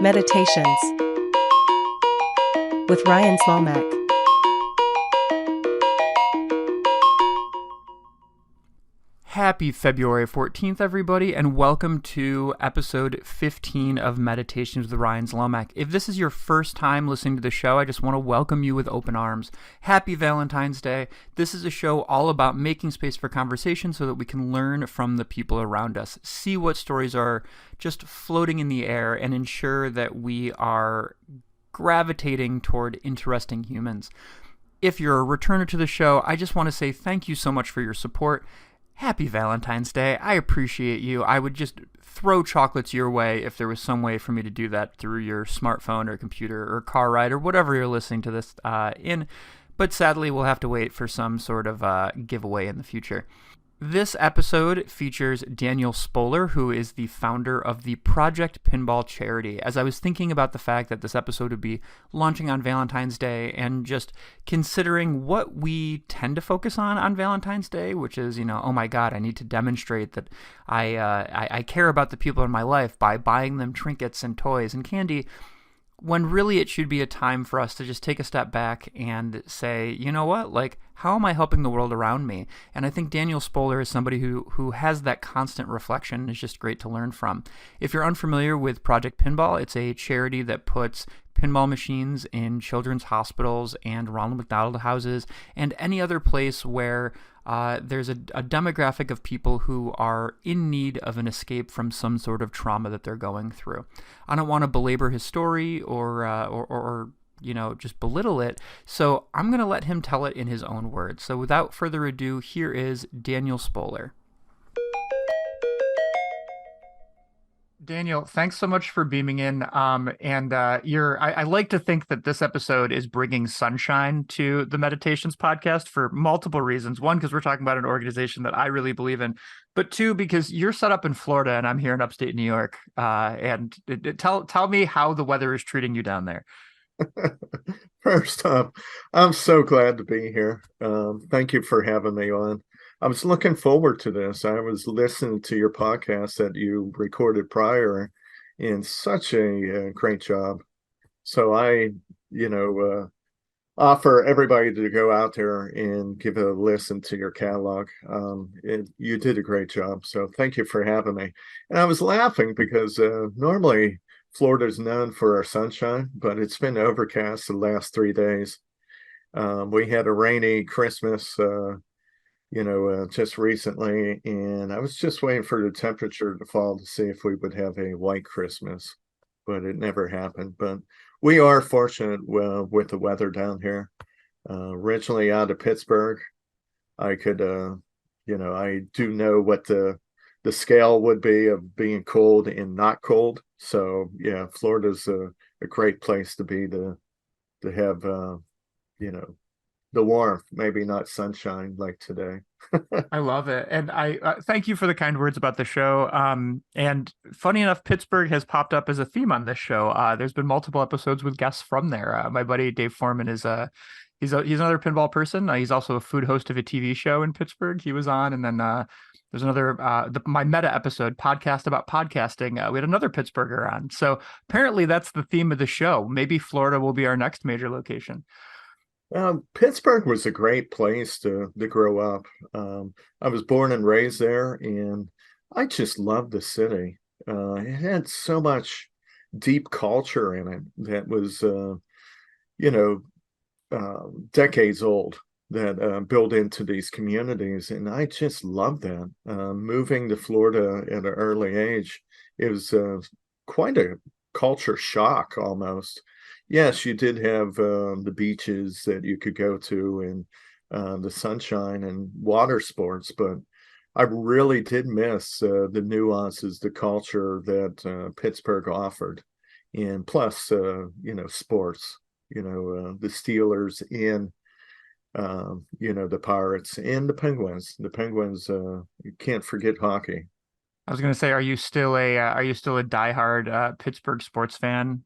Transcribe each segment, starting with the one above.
Meditations with Ryan Slomak. Happy February 14th, everybody, and welcome to episode 15 of Meditations with Ryan Slomak. If this is your first time listening to the show, I just want to welcome you with open arms. Happy Valentine's Day. This is a show all about making space for conversation so that we can learn from the people around us, see what stories are just floating in the air, and ensure that we are gravitating toward interesting humans. If you're a returner to the show, I just want to say thank you so much for your support. Happy Valentine's Day. I appreciate you. I would just throw chocolates your way if there was some way for me to do that through your smartphone or computer or car ride or whatever you're listening to this in. But sadly, we'll have to wait for some sort of giveaway in the future. This episode features Daniel Spolar, who is the founder of the Project Pinball charity. As I was thinking about the fact that this episode would be launching on Valentine's Day and just considering what we tend to focus on Valentine's Day, which is, oh my God, I need to demonstrate that I care about the people in my life by buying them trinkets and toys and candy, when really it should be a time for us to just take a step back and say, you know what, how am I helping the world around me? And I think Daniel Spolar is somebody who has that constant reflection and is just great to learn from. If you're unfamiliar with Project Pinball, it's a charity that puts pinball machines in children's hospitals and Ronald McDonald Houses and any other place where there's a demographic of people who are in need of an escape from some sort of trauma that they're going through. I don't want to belabor his story or just belittle it, so I'm going to let him tell it in his own words. So without further ado, here is Daniel Spolar. Daniel, thanks so much for beaming in. I like to think that this episode is bringing sunshine to the Meditations podcast for multiple reasons. One, because we're talking about an organization that I really believe in, but two, because you're set up in Florida and I'm here in upstate New York. Tell me how the weather is treating you down there. First off, I'm so glad to be here. Thank you for having me on. I was looking forward to this. I was listening to your podcast that you recorded prior, and such a great job. So I, offer everybody to go out there and give a listen to your catalog. You did a great job. So thank you for having me. And I was laughing because normally Florida's known for our sunshine, but it's been overcast the last 3 days. We had a rainy Christmas, just recently, and I was just waiting for the temperature to fall to see if we would have a white Christmas, but it never happened. But we are fortunate with the weather down here. Originally out of Pittsburgh, I could, I do know what the scale would be of being cold and not cold. So yeah, Florida's a great place to be to have, the warmth, maybe not sunshine like today. I love it. And I thank you for the kind words about the show. And funny enough, Pittsburgh has popped up as a theme on this show. There's been multiple episodes with guests from there. My buddy Dave Foreman is he's another pinball person. He's also a food host of a TV show in Pittsburgh. He was on, and then there's another my meta episode podcast about podcasting. We had another Pittsburgher on. So apparently that's the theme of the show. Maybe Florida will be our next major location. Pittsburgh was a great place to grow up. I was born and raised there, and I just loved the city. It had so much deep culture in it that was, decades old, that built into these communities, and I just loved that. Moving to Florida at an early age, it was quite a culture shock almost. Yes, you did have the beaches that you could go to and the sunshine and water sports, but I really did miss the nuances, the culture that Pittsburgh offered. And plus, sports, the Steelers and, the Pirates and the Penguins. The Penguins, you can't forget hockey. I was going to say, are you still a diehard Pittsburgh sports fan?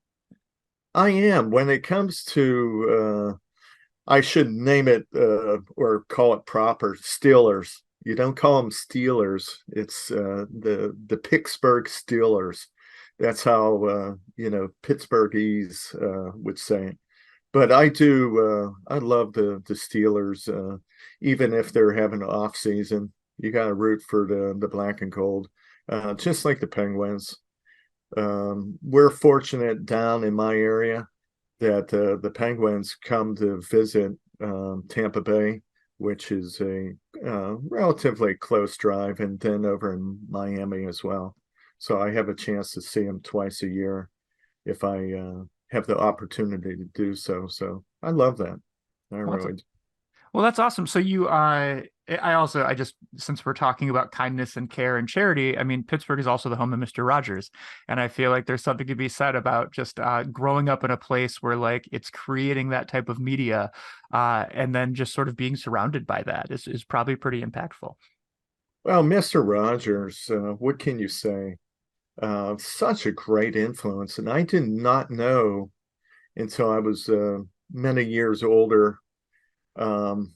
I am. When it comes to, I should name it or call it proper, Steelers. You don't call them Steelers. It's the Pittsburgh Steelers. That's how Pittsburghese would say it. But I do. I love the Steelers, even if they're having an off season. You got to root for the black and gold, just like the Penguins. We're fortunate down in my area that the Penguins come to visit Tampa Bay, which is a relatively close drive, and then over in Miami as well. So I have a chance to see them twice a year if I have the opportunity to do so. So I love that. I Well, that's really. Well, that's awesome. So I just, since we're talking about kindness and care and charity, I mean, Pittsburgh is also the home of Mr. Rogers. And I feel like there's something to be said about just growing up in a place where like it's creating that type of media, and then just sort of being surrounded by that is probably pretty impactful. Well, Mr. Rogers, what can you say? Such a great influence. And I did not know until I was many years older. Um,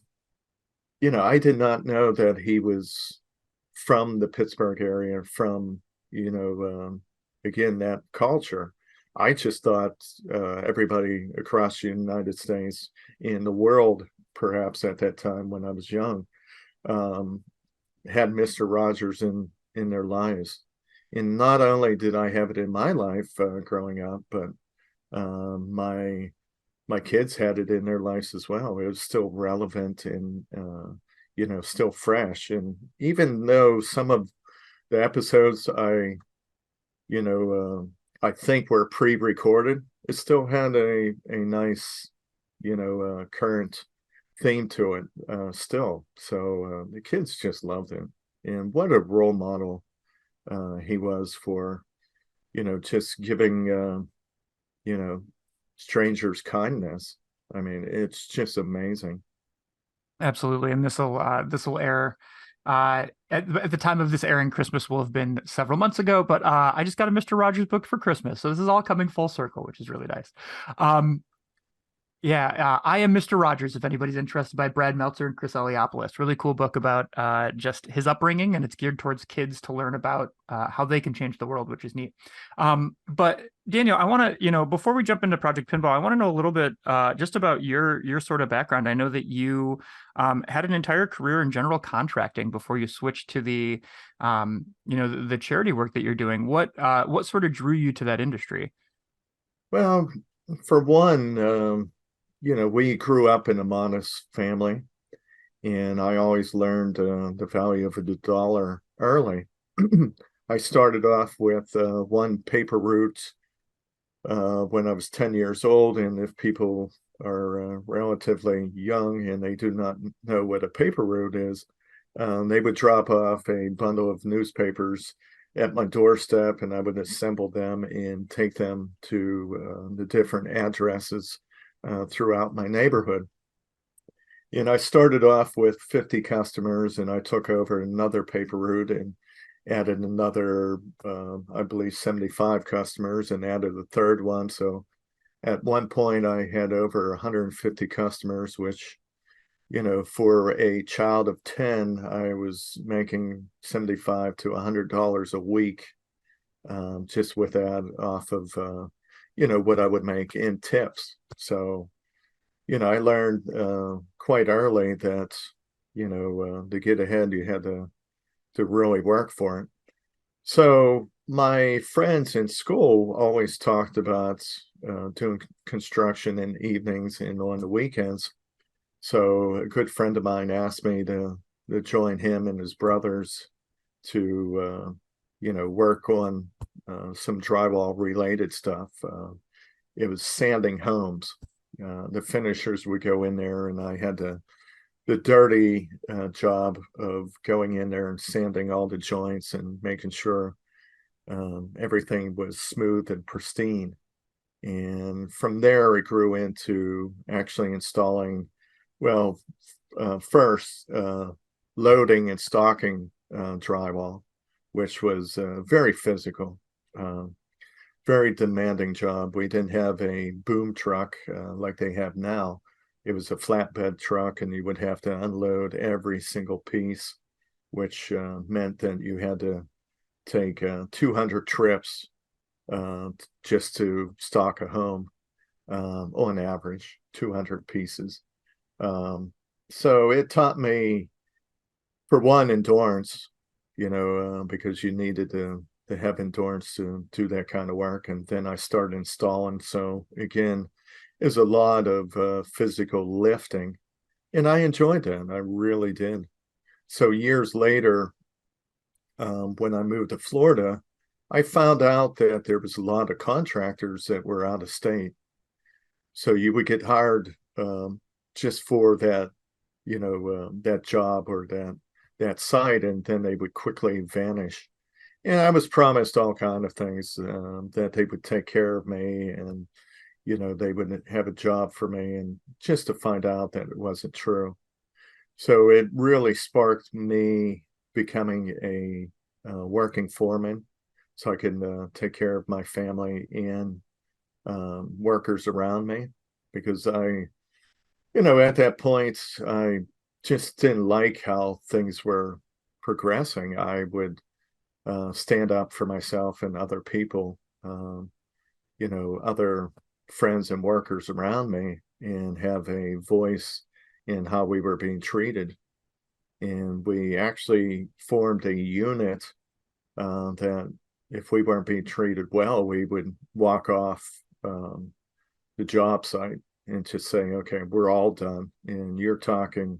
I did not know that he was from the Pittsburgh area, from, again, that culture. I just thought everybody across the United States, in the world, perhaps at that time when I was young, um, had Mr. Rogers in their lives. And not only did I have it in my life growing up, but my kids had it in their lives as well. It was still relevant and still fresh. And even though some of the episodes I think were pre-recorded, it still had a nice, current theme to it still. So the kids just loved him. And what a role model he was for, just giving, you know, strangers kindness. I mean, it's just amazing. Absolutely. And this will air at the time of this airing. Christmas will have been several months ago, but I just got a Mr. Rogers book for Christmas. So this is all coming full circle, which is really nice. Um, Yeah, I Am Mr. Rogers, if anybody's interested, by Brad Meltzer and Chris Eliopoulos. Really cool book about just his upbringing, and it's geared towards kids to learn about how they can change the world, which is neat. But Daniel, I want to, before we jump into Project Pinball, I want to know a little bit just about your sort of background. I know that you had an entire career in general contracting before you switched to the charity work that you're doing. What sort of drew you to that industry? Well, for one, we grew up in a modest family, and I always learned the value of the dollar early. I started off with one paper route when I was 10 years old. And if people are relatively young and they do not know what a paper route is, they would drop off a bundle of newspapers at my doorstep, and I would assemble them and take them to the different addresses throughout my neighborhood. And I started off with 50 customers, and I took over another paper route and added another, I believe, 75 customers and added a third one. So at one point, I had over 150 customers, which, for a child of 10, I was making $75 to $100 a week, just with that off of, what I would make in tips. So, I learned quite early that, to get ahead, you had to really work for it. So my friends in school always talked about doing construction in evenings and on the weekends. So a good friend of mine asked me to join him and his brothers to, work on some drywall related stuff. It was sanding homes. The finishers would go in there, and I had the dirty job of going in there and sanding all the joints and making sure everything was smooth and pristine. And from there, it grew into actually installing, well, first loading and stocking drywall, which was very physical, uh, very demanding job. We didn't have a boom truck like they have now. It was a flatbed truck, and you would have to unload every single piece, which meant that you had to take 200 trips just to stock a home, on average, 200 pieces. So it taught me, for one, endurance, because you needed to have endurance to do that kind of work. And then I started installing. So again, is a lot of physical lifting, and I enjoyed that. I really did. So years later, when I moved to Florida, I found out that there was a lot of contractors that were out of state. So you would get hired just for that, that job or that site, and then they would quickly vanish. And I was promised all kind of things, that they would take care of me, and they would have a job for me, and just to find out that it wasn't true. So it really sparked me becoming a working foreman, so I could take care of my family and workers around me, because at that point, I just didn't like how things were progressing. I would stand up for myself and other people, other friends and workers around me, and have a voice in how we were being treated. And we actually formed a unit that if we weren't being treated well, we would walk off the job site and just say, okay, we're all done. And you're talking,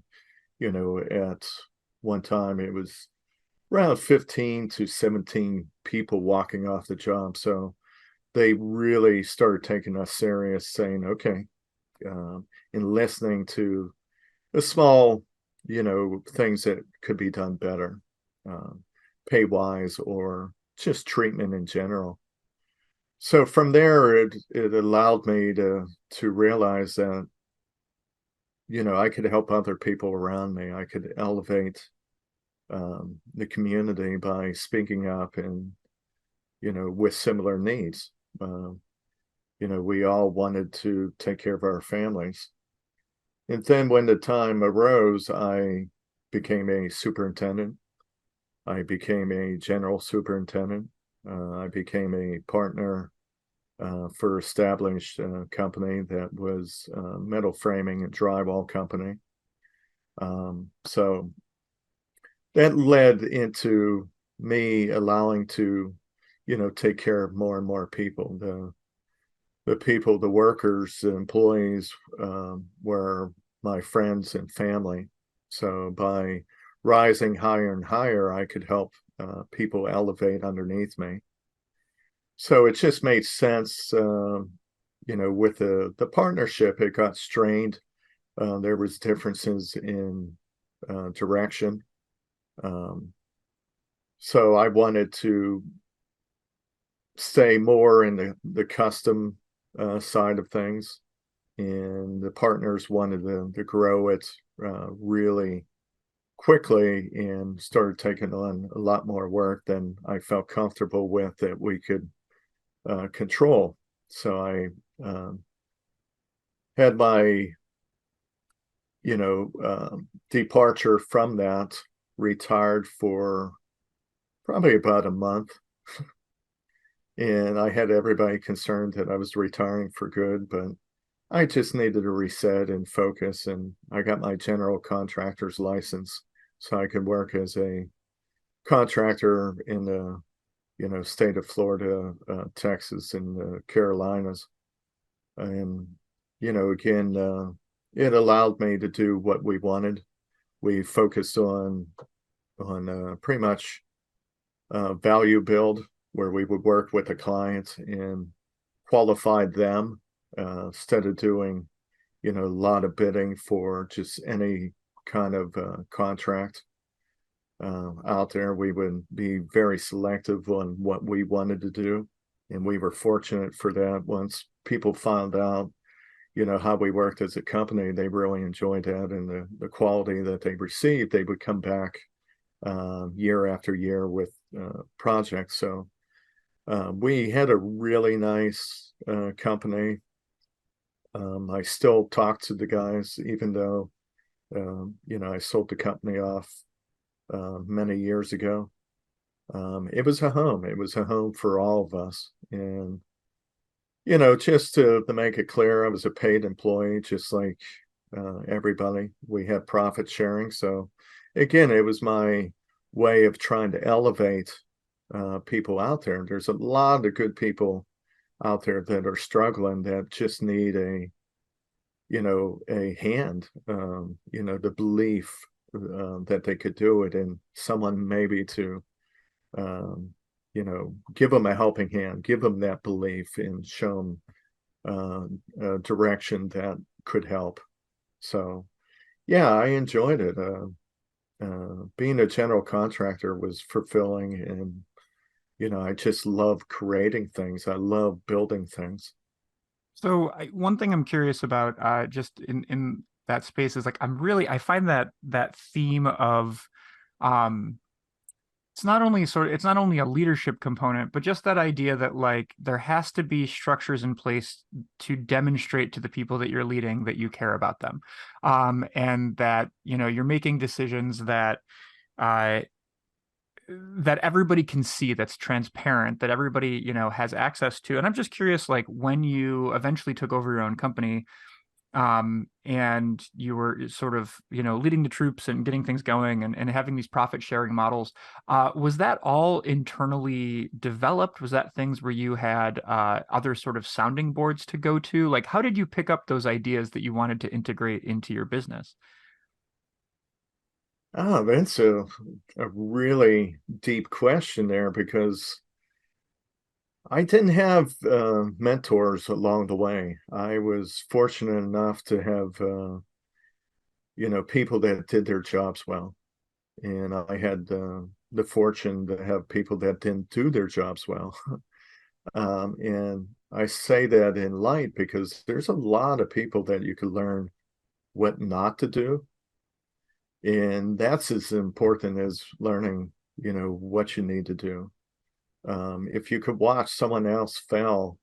at one time it was around 15 to 17 people walking off the job. So they really started taking us serious, saying, okay, and listening to the small, things that could be done better, pay wise, or just treatment in general. So from there, it allowed me to realize that, I could help other people around me. I could elevate the community by speaking up, and, with similar needs. We all wanted to take care of our families. And then when the time arose, I became a superintendent. I became a general superintendent. I became a partner for established company that was metal framing and drywall company. So that led into me allowing to, take care of more and more people. The people, the workers, the employees, were my friends and family. So by rising higher and higher, I could help people elevate underneath me. So it just made sense, with the partnership. It got strained. There was differences in direction. So I wanted to stay more in the custom side of things, and the partners wanted to grow it really quickly, and started taking on a lot more work than I felt comfortable with that we could control. So I had my, departure from that, retired for probably about a month. And I had everybody concerned that I was retiring for good, but I just needed to reset and focus. And I got my general contractor's license, so I could work as a contractor in the, state of Florida, Texas, and the Carolinas. And, again, it allowed me to do what we wanted. We focused on pretty much value build, where we would work with the clients and qualified them, instead of doing, a lot of bidding for just any kind of contract out there. We would be very selective on what we wanted to do. And we were fortunate for that. Once people found out, how we worked as a company, they really enjoyed that, and the quality that they received, they would come back year after year with projects. So we had a really nice company. I still talk to the guys, even though, I sold the company off many years ago. It was a home. It was a home for all of us. And, just to make it clear, I was a paid employee, just like everybody. We had profit sharing. So, again, it was my way of trying to elevate people out there. There's a lot of good people out there that are struggling that just need a hand, the belief that they could do it, and someone maybe to, give them a helping hand, give them that belief, and show them a direction that could help. So, yeah, I enjoyed it. Being a general contractor was fulfilling, and I just love creating things. I love building things. So one thing I'm curious about, just in that space is like I find that theme of, um, it's not only a leadership component, but just that idea that like there has to be structures in place to demonstrate to the people that you're leading that you care about them, and that you're making decisions uh, that everybody can see, that's transparent, that everybody has access to. And I'm just curious, like when you eventually took over your own company, and you were sort of leading the troops and getting things going, and having these profit sharing models, was that all internally developed? Was that things where you had other sort of sounding boards to go to? Like how did you pick up those ideas that you wanted to integrate into your business? Oh, that's a really deep question there, because I didn't have mentors along the way. I was fortunate enough to have, people that did their jobs well. And I had the fortune to have people that didn't do their jobs well. And I say that in light because there's a lot of people that you could learn what not to do. And that's as important as learning, what you need to do. If you could watch someone else fail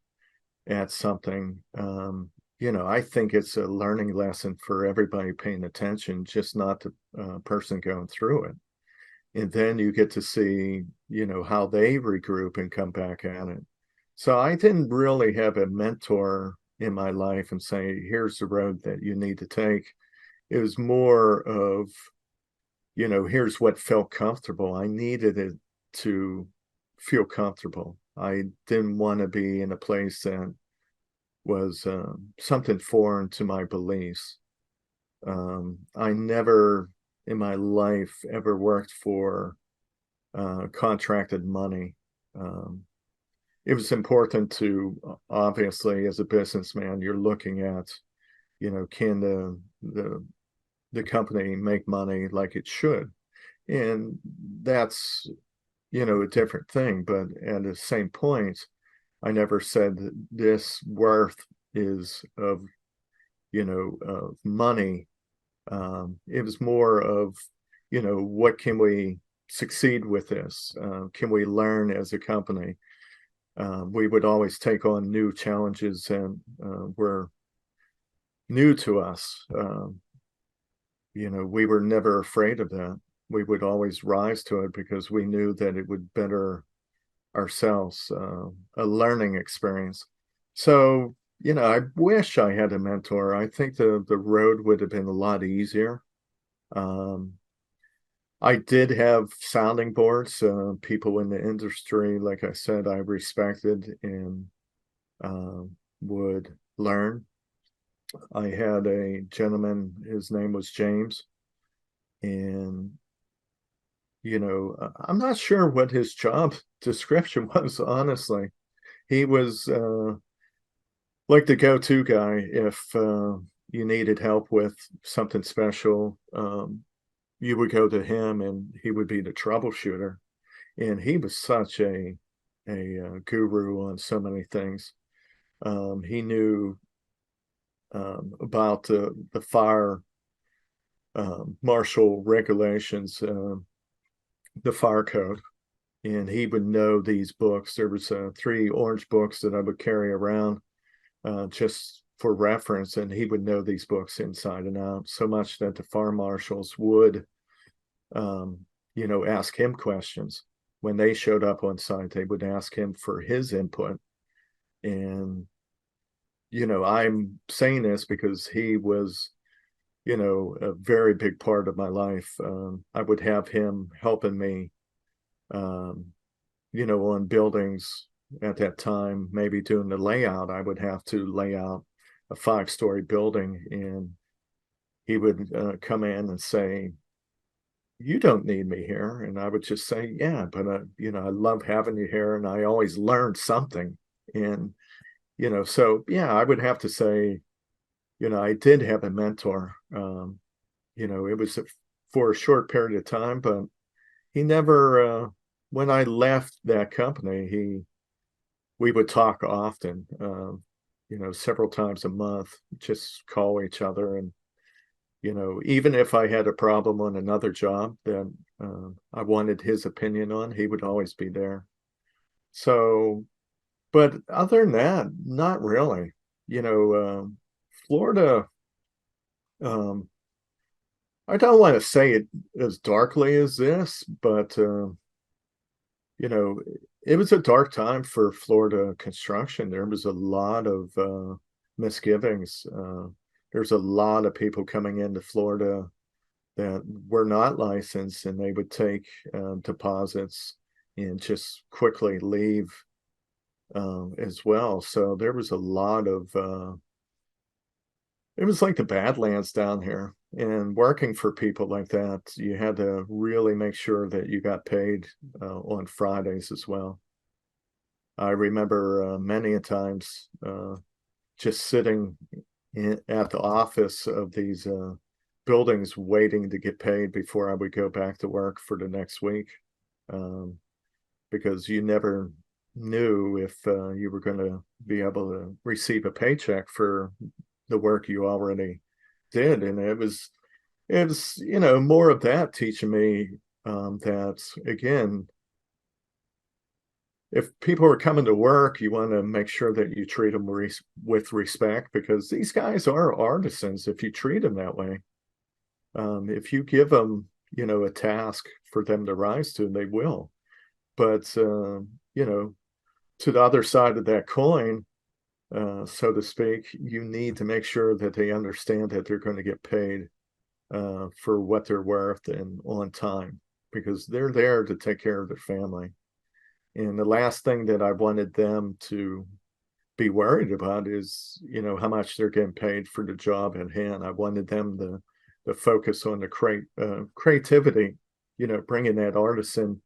at something, I think it's a learning lesson for everybody paying attention, just not the person going through it. And then you get to see, how they regroup and come back at it. So I didn't really have a mentor in my life and say, here's the road that you need to take. It was more of, here's what felt comfortable. I needed it to feel comfortable. I didn't want to be in a place that was something foreign to my beliefs. I never in my life ever worked for contracted money. It was important to, obviously, as a businessman, you're looking at, can the company make money like it should? And that's, a different thing. But at the same point, I never said that this worth is of money. It was more of, what can we succeed with this? Can we learn as a company? We would always take on new challenges and were new to us. We were never afraid of that. We would always rise to it because we knew that it would better ourselves, a learning experience. So, I wish I had a mentor. I think the road would have been a lot easier. Um, I did have sounding boards, people in the industry, like I said, I respected and would learn. I had a gentleman, his name was James, and I'm not sure what his job description was, honestly. He was like the go-to guy if you needed help with something special. You would go to him, and he would be the troubleshooter. And he was such a guru on so many things. He knew about the fire marshal regulations, the fire code, and he would know these books. There was 3 orange books that I would carry around just for reference, and he would know these books inside and out, so much that the fire marshals would, ask him questions when they showed up on site, they would ask him for his input. And, I'm saying this because he was, a very big part of my life. I would have him helping me, um, on buildings at that time, maybe doing the layout. I would have to lay out a 5-story building, and he would come in and say, "You don't need me here." And I would just say, "Yeah, but I love having you here, and I always learn something." And so yeah, I would have to say, I did have a mentor. It was for a short period of time, but he never. When I left that company, we would talk often. Several times a month, just call each other. And even if I had a problem on another job that I wanted his opinion on, he would always be there. So, but other than that, not really. Florida, um, I don't want to say it as darkly as this, but you know, it was a dark time for Florida construction. There was a lot of misgivings. There's a lot of people coming into Florida that were not licensed, and they would take deposits and just quickly leave as well. So there was a lot of it was like the Badlands down here. And working for people like that, you had to really make sure that you got paid on Fridays as well. I remember many a times just sitting at the office of these buildings waiting to get paid before I would go back to work for the next week, because you never knew if you were going to be able to receive a paycheck for the work you already did. And it was more of that teaching me that, again, if people are coming to work, you want to make sure that you treat them with respect, because these guys are artisans if you treat them that way. If you give them a task for them to rise to, they will. But to the other side of that coin, so to speak, you need to make sure that they understand that they're going to get paid for what they're worth and on time, because they're there to take care of their family. And the last thing that I wanted them to be worried about is, how much they're getting paid for the job at hand. I wanted them to focus on the creativity, bringing that artisan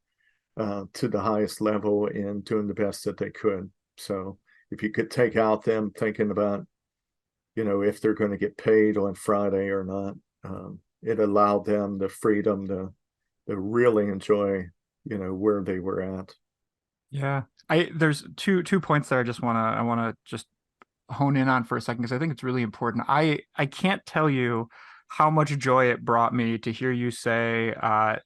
to the highest level and doing the best that they could. So if you could take out them thinking about, if they're going to get paid on Friday or not, it allowed them the freedom to really enjoy, where they were at. Yeah. There's two points there I wanna just hone in on for a second, because I think it's really important. I can't tell you how much joy it brought me to hear you say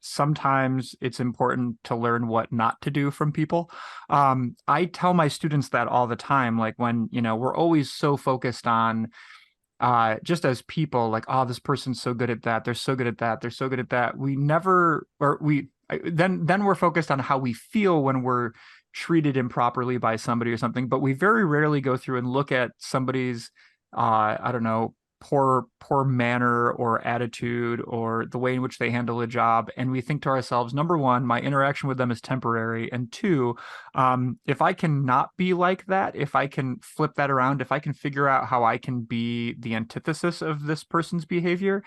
sometimes it's important to learn what not to do from people. I tell my students that all the time, like when, we're always so focused on just as people, like, oh, this person's so good at that, they're so good at that, they're so good at that. We never, or we then we're focused on how we feel when we're treated improperly by somebody or something, but we very rarely go through and look at somebody's I don't know, poor manner or attitude or the way in which they handle a job, and we think to ourselves, number one, my interaction with them is temporary, and two, if I can not be like that, if I can flip that around, if I can figure out how I can be the antithesis of this person's behavior,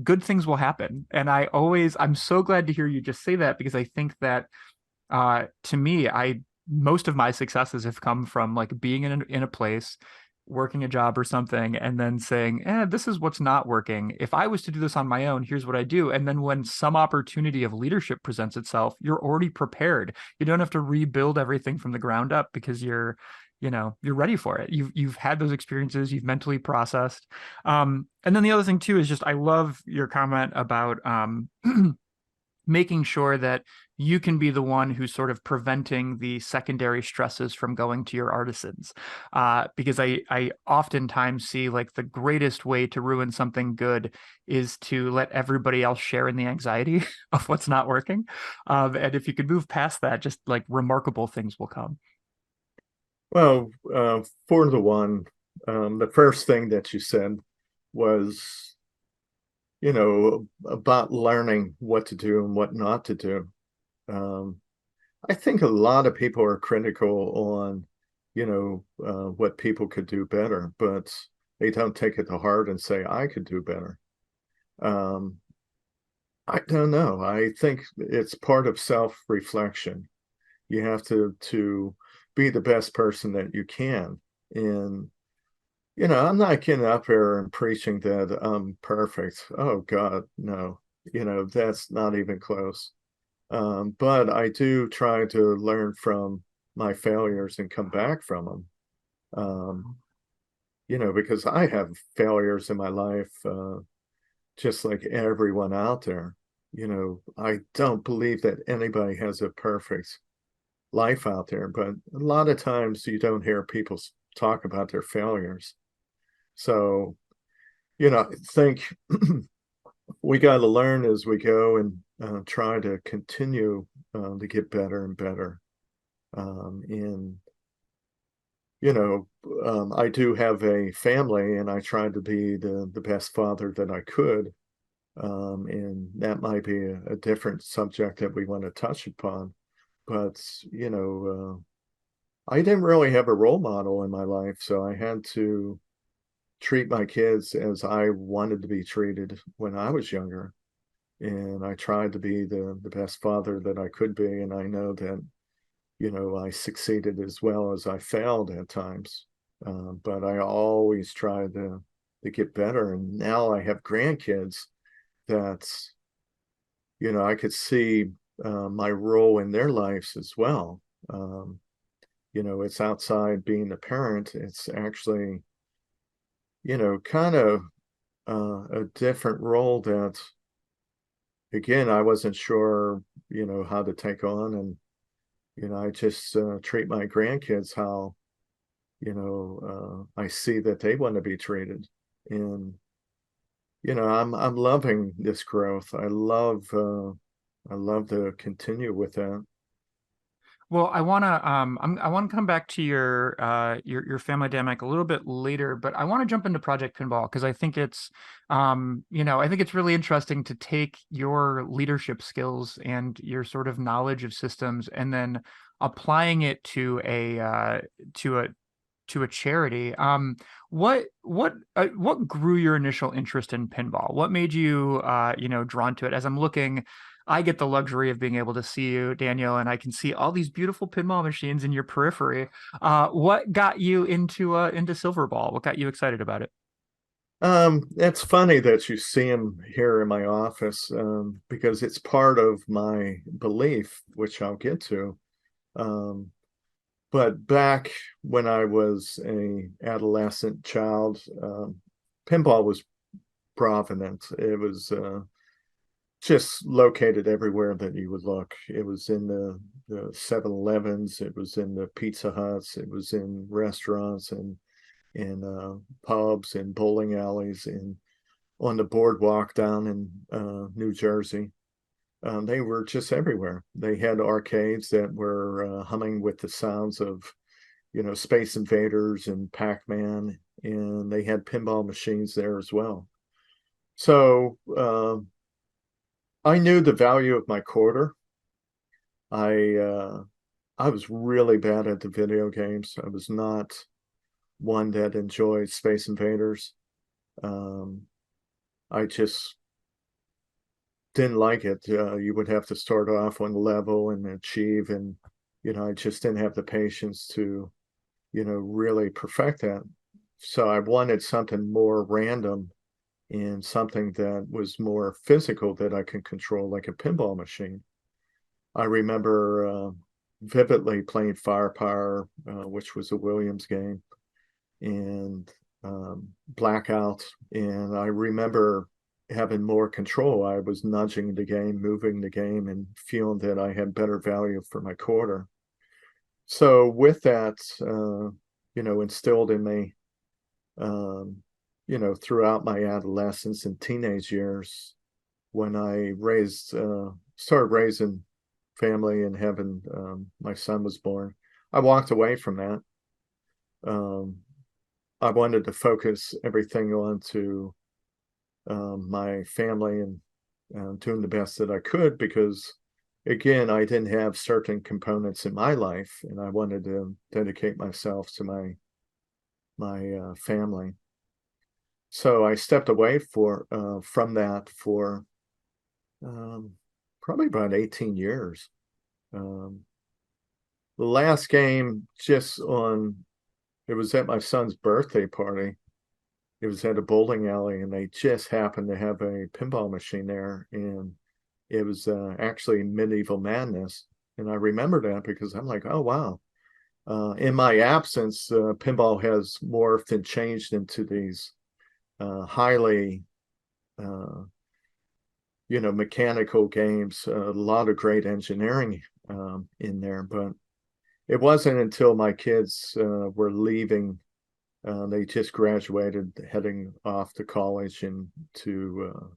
good things will happen. And I'm so glad to hear you just say that, because I think that to me, most of my successes have come from like being in a place, working a job or something, and then saying, this is what's not working. If I was to do this on my own, here's what I do. And then when some opportunity of leadership presents itself, you're already prepared. You don't have to rebuild everything from the ground up, because you're ready for it. You've had those experiences, you've mentally processed. And then the other thing too is just, I love your comment about making sure that you can be the one who's sort of preventing the secondary stresses from going to your artisans. Because I oftentimes see like the greatest way to ruin something good is to let everybody else share in the anxiety of what's not working. And if you could move past that, just like remarkable things will come. Well, for the one, the first thing that you said was, about learning what to do and what not to do. Um, I think a lot of people are critical on, what people could do better, but they don't take it to heart and say, I could do better. Um, I don't know. I think it's part of self-reflection. You have to be the best person that you can. And, I'm not getting up here and preaching that I'm perfect. Oh God, no. That's not even close. But I do try to learn from my failures and come back from them. Um, because I have failures in my life, just like everyone out there. I don't believe that anybody has a perfect life out there, but a lot of times you don't hear people talk about their failures. So, I think we got to learn as we go and try to continue to get better and better. And I do have a family, and I tried to be the best father that I could. And that might be a different subject that we want to touch upon. But, I didn't really have a role model in my life, so I had to treat my kids as I wanted to be treated when I was younger. And I tried to be the best father that I could be. And I know that, I succeeded as well as I failed at times. But I always tried to get better. And now I have grandkids that, I could see my role in their lives as well. Um, it's outside being a parent. It's actually, kind of a different role that, again, I wasn't sure, how to take on. And, I just treat my grandkids how, I see that they want to be treated. And, I'm loving this growth. I love to continue with that. Well, I want to come back to your family dynamic a little bit later, but I want to jump into Project Pinball because I think it's I think it's really interesting to take your leadership skills and your sort of knowledge of systems and then applying it to a to a charity. What grew your initial interest in pinball? What made you drawn to it? As I'm looking, I get the luxury of being able to see you, Daniel, and I can see all these beautiful pinball machines in your periphery. What got you into Silverball? What got you excited about it? It's funny that you see him here in my office, because it's part of my belief, which I'll get to. Um, but back when I was a adolescent child, pinball was prominent. It was just located everywhere that you would look. It was in the 7-Elevens, it was in the Pizza Huts, it was in restaurants and in pubs and bowling alleys and on the boardwalk down in New Jersey. They were just everywhere. They had arcades that were humming with the sounds of, Space Invaders and Pac-Man, and they had pinball machines there as well. So I knew the value of my quarter. I uh, I was really bad at the video games. I was not one that enjoyed Space Invaders. Um, I just didn't like it. You would have to start off on the level and achieve, and I just didn't have the patience to, really perfect that. So I wanted something more random and something that was more physical that I can control, like a pinball machine. I remember vividly playing Firepower, which was a Williams game, and Blackout. And I remember having more control. I was nudging the game, moving the game, and feeling that I had better value for my quarter. So with that, instilled in me, um, throughout my adolescence and teenage years, when I started raising family and having my son was born, I walked away from that. Um, I wanted to focus everything onto my family and doing the best that I could because, again, I didn't have certain components in my life, and I wanted to dedicate myself to my family. So I stepped away from that for um, probably about 18 years. Um, the last game it was at my son's birthday party. It was at a bowling alley, and they just happened to have a pinball machine there, and it was actually Medieval Madness. And I remember that because I'm like, oh, wow. In my absence, pinball has morphed and changed into these highly, uh, mechanical games, a lot of great engineering in there. But it wasn't until my kids were leaving. They just graduated, heading off to college and to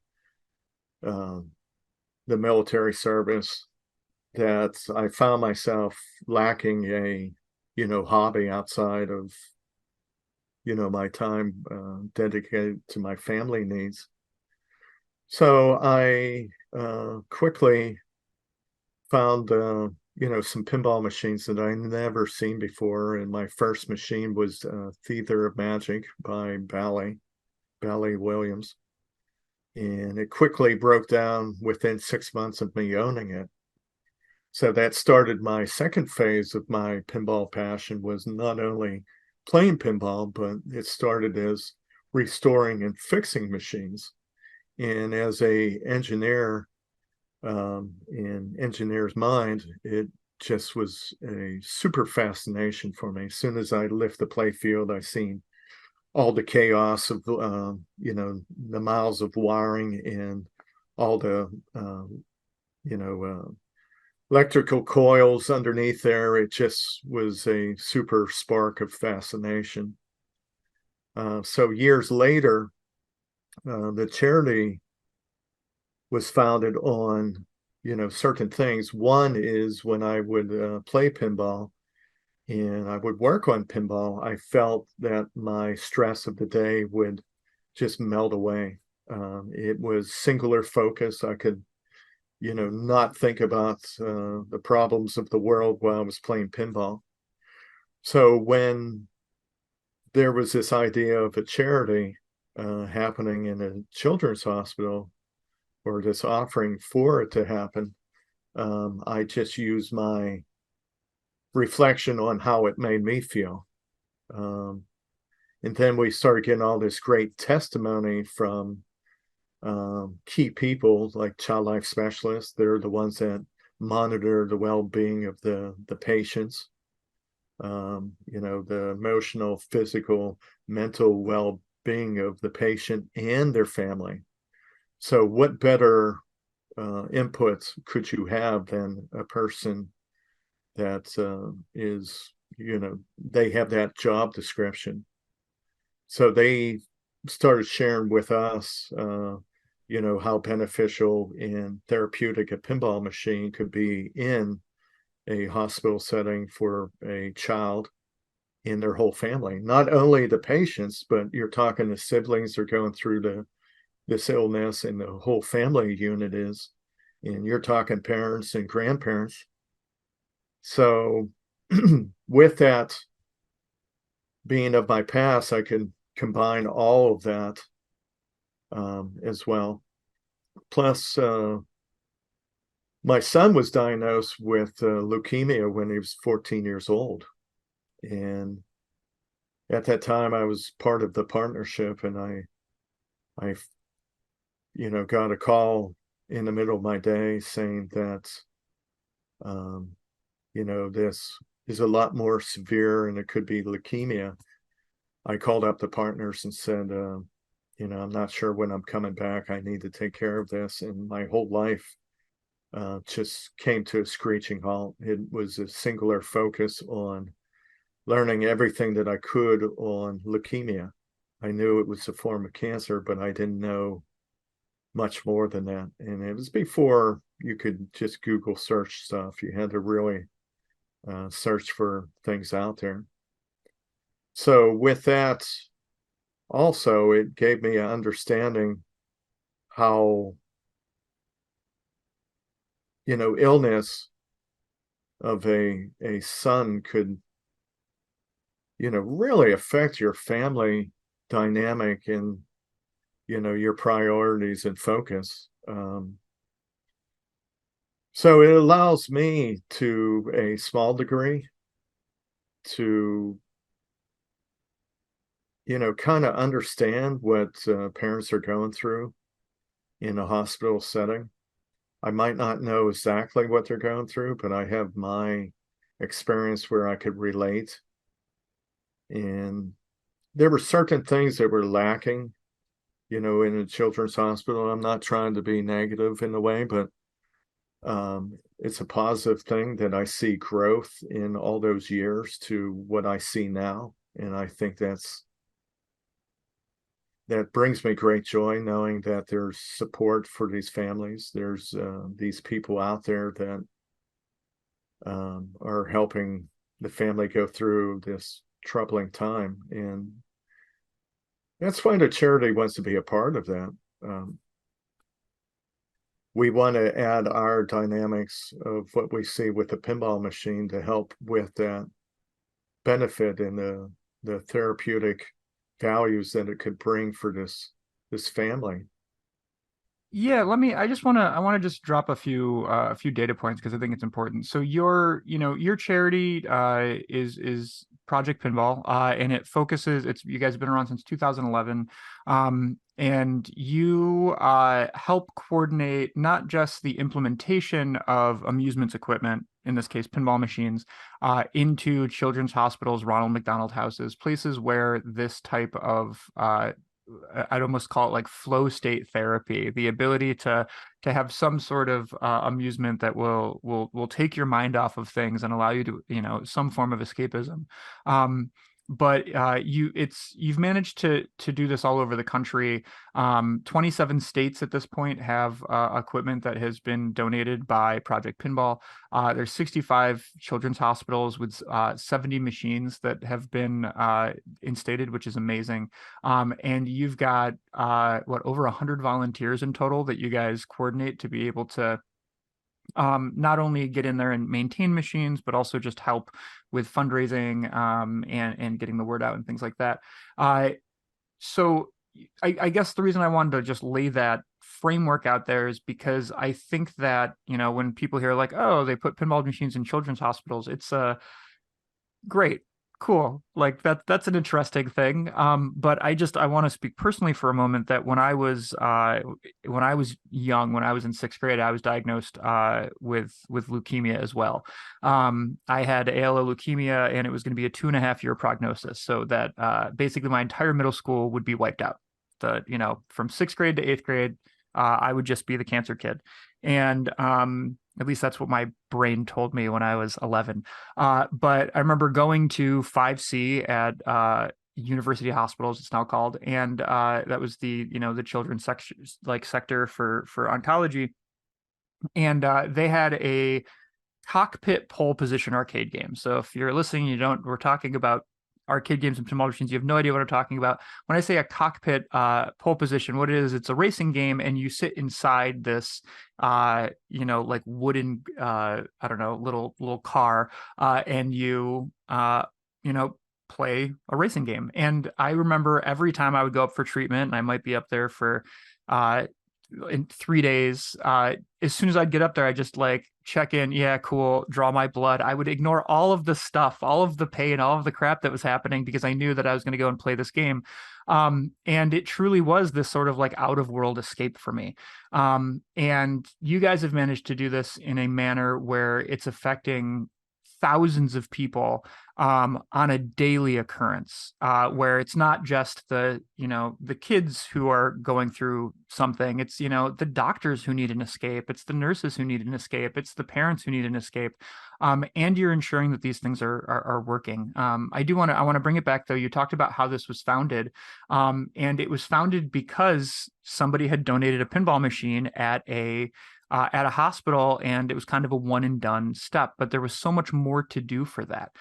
the military service, that I found myself lacking a, hobby outside of, my time dedicated to my family needs. So I quickly found, some pinball machines that I never seen before. And my first machine was Theater of Magic by Bally Williams. And it quickly broke down within 6 months of me owning it. So that started my second phase of my pinball passion, was not only playing pinball, but it started as restoring and fixing machines. And as a engineer, in engineer's mind, it just was a super fascination for me. As soon as I left the play field, I seen all the chaos of, the miles of wiring and all the, electrical coils underneath there. It just was a super spark of fascination. So years later, the charity was founded on, certain things. One is when I would play pinball and I would work on pinball, I felt that my stress of the day would just melt away. It was singular focus. I could, not think about the problems of the world while I was playing pinball. So when there was this idea of a charity happening in a children's hospital, or this offering for it to happen, I just used my reflection on how it made me feel. And then we started getting all this great testimony from key people like child life specialists. They're the ones that monitor the well-being of the patients, the emotional, physical, mental well-being of the patient and their family. So what better inputs could you have than a person that is, they have that job description. So they started sharing with us, how beneficial and therapeutic a pinball machine could be in a hospital setting for a child and their whole family. Not only the patients, but you're talking the siblings are going through this illness, and the whole family unit is, and you're talking parents and grandparents. So with that being of my past, I can combine all of that as well. Plus, my son was diagnosed with leukemia when he was 14 years old. And at that time, I was part of the partnership, and I got a call in the middle of my day saying that, this is a lot more severe and it could be leukemia. I called up the partners and said, I'm not sure when I'm coming back. I need to take care of this. And my whole life just came to a screeching halt. It was a singular focus on learning everything that I could on leukemia. I knew it was a form of cancer, but I didn't know much more than that. And it was before you could just Google search stuff. You had to really search for things out there. So with that, also, it gave me an understanding how, illness of a son could, really affect your family dynamic and, your priorities and focus. So it allows me to a small degree to, kind of understand what parents are going through in a hospital setting. I might not know exactly what they're going through, but I have my experience where I could relate. And there were certain things that were lacking, in a children's hospital. I'm not trying to be negative in a way, but it's a positive thing that I see growth in all those years to what I see now. And I think that brings me great joy knowing that there's support for these families. There's these people out there that are helping the family go through this troubling time. And that's why the charity wants to be a part of that. We want to add our dynamics of what we see with the pinball machine to help with that benefit and the therapeutic values that it could bring for this family. Yeah, I want to just drop a few data points because I think it's important. So your charity is Project Pinball, and you guys have been around since 2011. And you help coordinate not just the implementation of amusements equipment, in this case pinball machines, into children's hospitals, Ronald McDonald Houses, places where this type of I'd almost call it like flow state therapy, the ability to have some sort of amusement that will take your mind off of things and allow you to, some form of escapism. But you've managed to do this all over the country. 27 states at this point have equipment that has been donated by Project Pinball. There's 65 children's hospitals with 70 machines that have been instated, which is amazing. And you've got over 100 volunteers in total that you guys coordinate to be able to not only get in there and maintain machines, but also just help with fundraising and getting the word out and things like that. So I guess the reason I wanted to just lay that framework out there is because I think that, when people hear like, oh, they put pinball machines in children's hospitals, it's great, cool, like that's an interesting thing. But I want to speak personally for a moment that when I was young, when I was in sixth grade, I was diagnosed with leukemia as well. I had ALL leukemia, and it was going to be a 2.5 year prognosis, so that basically my entire middle school would be wiped out. From sixth grade to eighth grade, I would just be the cancer kid. And at least that's what my brain told me when I was 11. But I remember going to 5C at University Hospitals, it's now called, and that was the children's sector for oncology, and they had a cockpit pole position arcade game. So if you're listening, we're talking about arcade games and pinball machines, you have no idea what I'm talking about. When I say a cockpit pole position, what it is, it's a racing game, and you sit inside this like wooden I don't know, little car, and you play a racing game. And I remember every time I would go up for treatment, and I might be up there for in 3 days, as soon as I'd get up there, I just like check in, yeah, cool, draw my blood. I would ignore all of the stuff, all of the pain, all of the crap that was happening, because I knew that I was going to go and play this game. And it truly was this sort of like out of world escape for me. And you guys have managed to do this in a manner where it's affecting thousands of people on a daily occurrence, where it's not just the kids who are going through something. It's, the doctors who need an escape. It's the nurses who need an escape. It's the parents who need an escape. And you're ensuring that these things are working. I want to bring it back though. You talked about how this was founded, and it was founded because somebody had donated a pinball machine at a hospital, and it was kind of a one and done step, but there was so much more to do for that.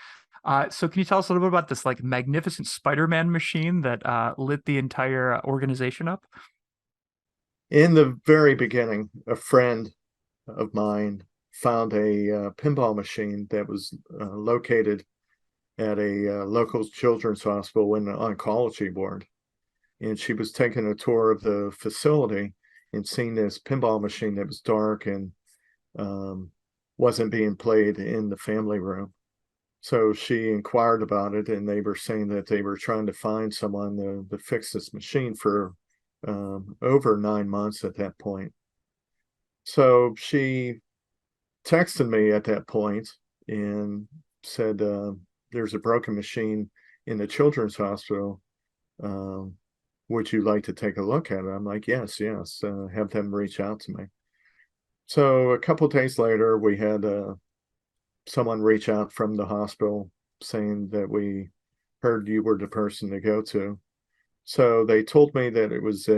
So can you tell us a little bit about this like magnificent Spider-Man machine that lit the entire organization up? In the very beginning, a friend of mine found a pinball machine that was located at a local children's hospital in the oncology ward. And she was taking a tour of the facility and seeing this pinball machine that was dark and wasn't being played in the family room. So she inquired about it, and they were saying that they were trying to find someone to fix this machine for over 9 months at that point. So she texted me at that point and said, there's a broken machine in the children's hospital. Would you like to take a look at it? I'm like, yes, have them reach out to me. So a couple of days later, we had someone reach out from the hospital saying that we heard you were the person to go to. So they told me that it was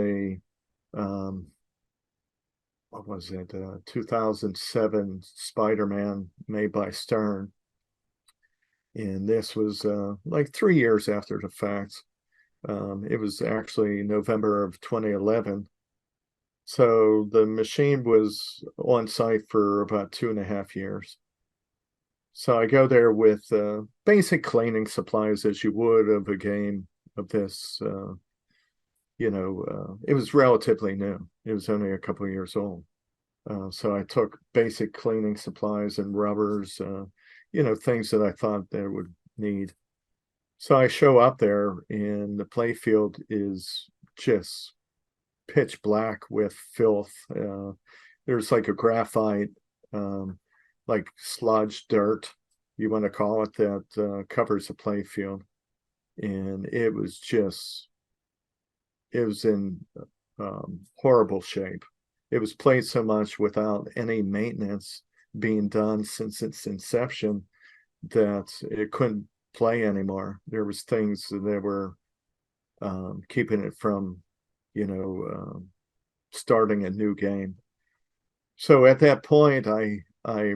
what was it, 2007 Spider-Man made by Stern. And this was like 3 years after the fact. It was actually November of 2011. So the machine was on site for about 2.5 years. So I go there with basic cleaning supplies as you would of a game of this. It was relatively new. It was only a couple of years old. So I took basic cleaning supplies and rubbers, things that I thought they would need. So I show up there, and the play field is just pitch black with filth. There's like a graphite, like sludge dirt, you want to call it, that covers the play field. And it was in horrible shape. It was played so much without any maintenance being done since its inception that it couldn't play anymore. There was things that were keeping it from, starting a new game. So at that point, I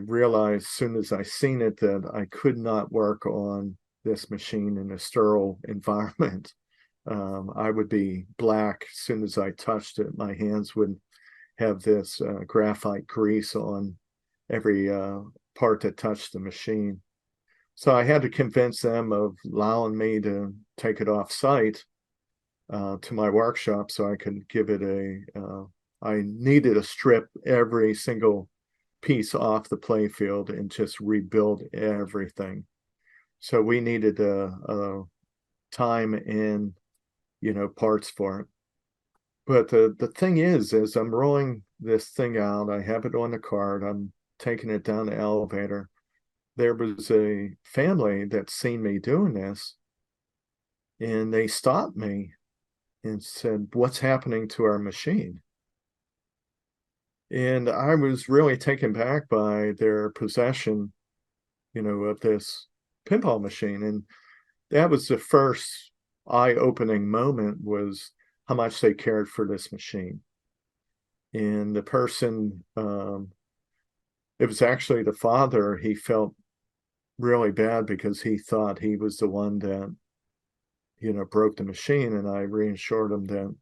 realized as soon as I seen it that I could not work on this machine in a sterile environment. I would be black as soon as I touched it. My hands would have this graphite grease on every part that touched the machine. So I had to convince them of allowing me to take it off site to my workshop so I could give it I needed to strip every single piece off the play field and just rebuild everything. So we needed a time and, parts for it. But the thing is, as I'm rolling this thing out, I have it on the cart, I'm taking it down the elevator. There was a family that seen me doing this, and they stopped me and said, "What's happening to our machine?" And I was really taken back by their possession, of this pinball machine. And that was the first eye-opening moment, was how much they cared for this machine. And the person, it was actually the father, he felt really bad because he thought he was the one that, broke the machine. And I reassured him that,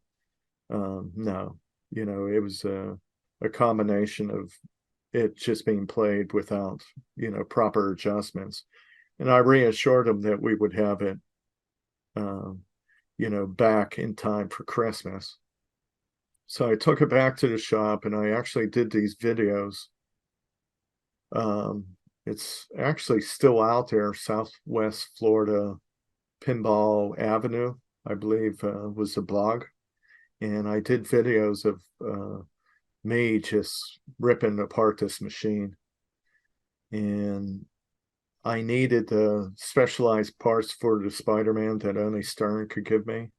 no, it was a combination of it just being played without, proper adjustments. And I reassured him that we would have it, back in time for Christmas. So I took it back to the shop, and I actually did these videos. It's actually still out there, Southwest Florida Pinball Avenue, I believe, was the blog. And I did videos of me just ripping apart this machine. And I needed the specialized parts for the Spider-Man that only Stern could give me.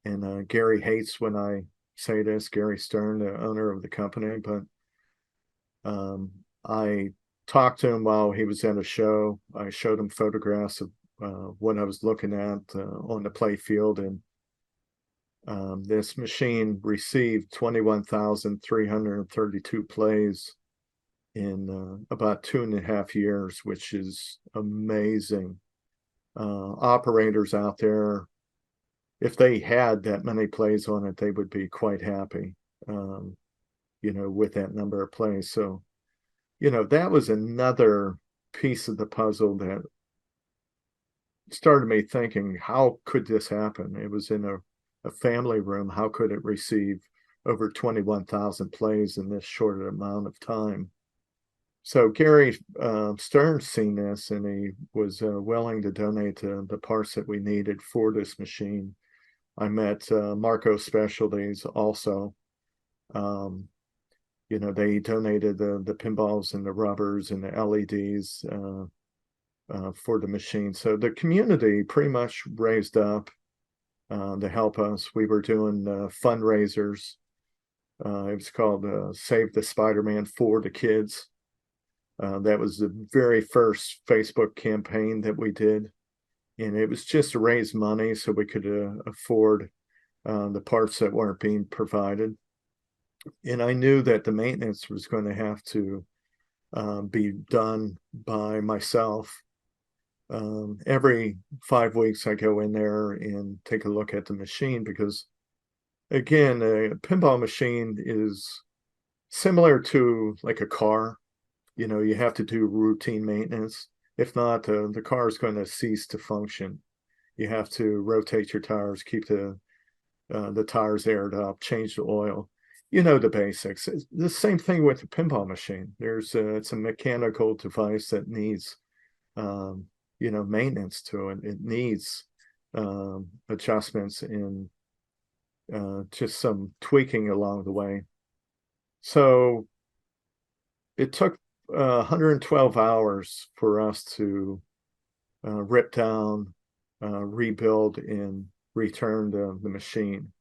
And Gary hates when I say this, Gary Stern, the owner of the company, but I talked to him while he was at a show. I showed him photographs of what I was looking at on the play field, and this machine received 21,332 plays in about 2.5 years, which is amazing. Operators out there, if they had that many plays on it, they would be quite happy, with that number of plays. So, that was another piece of the puzzle that started me thinking, how could this happen? It was in a family room. How could it receive over 21,000 plays in this short amount of time? So Gary Stern's seen this, and he was willing to donate the parts that we needed for this machine. I met Marco Specialties also. They donated the pinballs and the rubbers and the LEDs for the machine. So the community pretty much raised up to help us. We were doing fundraisers. It was called Save the Spider-Man for the Kids. That was the very first Facebook campaign that we did. And it was just to raise money so we could afford the parts that weren't being provided. And I knew that the maintenance was going to have to be done by myself. Every 5 weeks, I go in there and take a look at the machine because, again, a pinball machine is similar to like a car. You have to do routine maintenance. If not, the car is going to cease to function. You have to rotate your tires, keep the tires aired up, change the oil. The basics. It's the same thing with the pinball machine. It's a mechanical device that needs maintenance to it. It needs adjustments and just some tweaking along the way. So it took 112 hours for us to rip down, rebuild, and return the machine.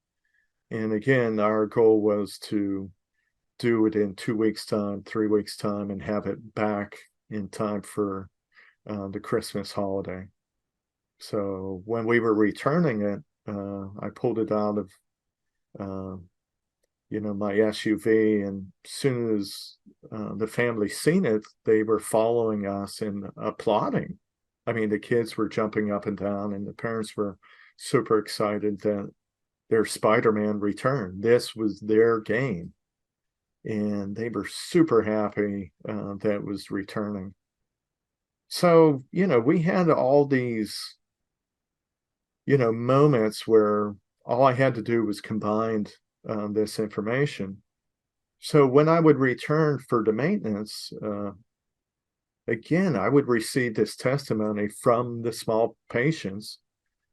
And again, our goal was to do it in 2 weeks' time, 3 weeks' time, and have it back in time for the Christmas holiday. So when we were returning it, I pulled it out of my SUV, and as soon as the family seen it, they were following us and applauding. I mean, the kids were jumping up and down, and the parents were super excited that their Spider-Man returned. This was their game, and they were super happy that it was returning. So, we had all these, moments where all I had to do was combine this information. So when I would return for the maintenance, again, I would receive this testimony from the small patients.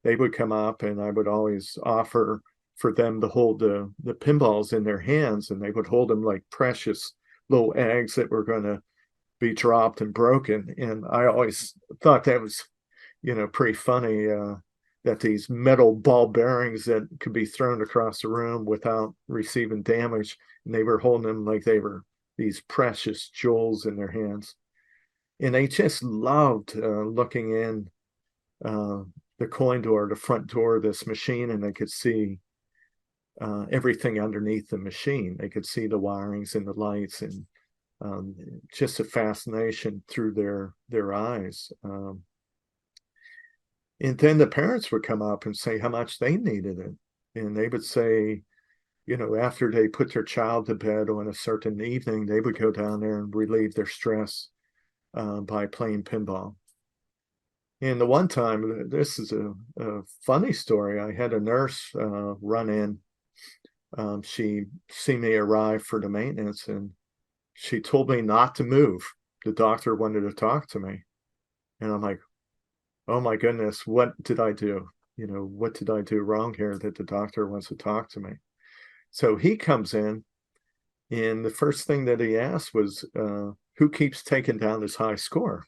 They would come up, and I would always offer for them to hold the pinballs in their hands, and they would hold them like precious little eggs that were going to be dropped and broken. And I always thought that was, pretty funny that these metal ball bearings that could be thrown across the room without receiving damage, and they were holding them like they were these precious jewels in their hands. And they just loved looking in the coin door, the front door of this machine, and they could see everything underneath the machine. They could see the wirings and the lights, and just a fascination through their eyes. And then the parents would come up and say how much they needed it. And they would say, after they put their child to bed on a certain evening, they would go down there and relieve their stress by playing pinball. And the one time, this is a funny story, I had a nurse run in. She seen me arrive for the maintenance, and she told me not to move. The doctor wanted to talk to me. And I'm like, oh my goodness, what did I do? What did I do wrong here that the doctor wants to talk to me? So he comes in, and the first thing that he asked was, who keeps taking down this high score?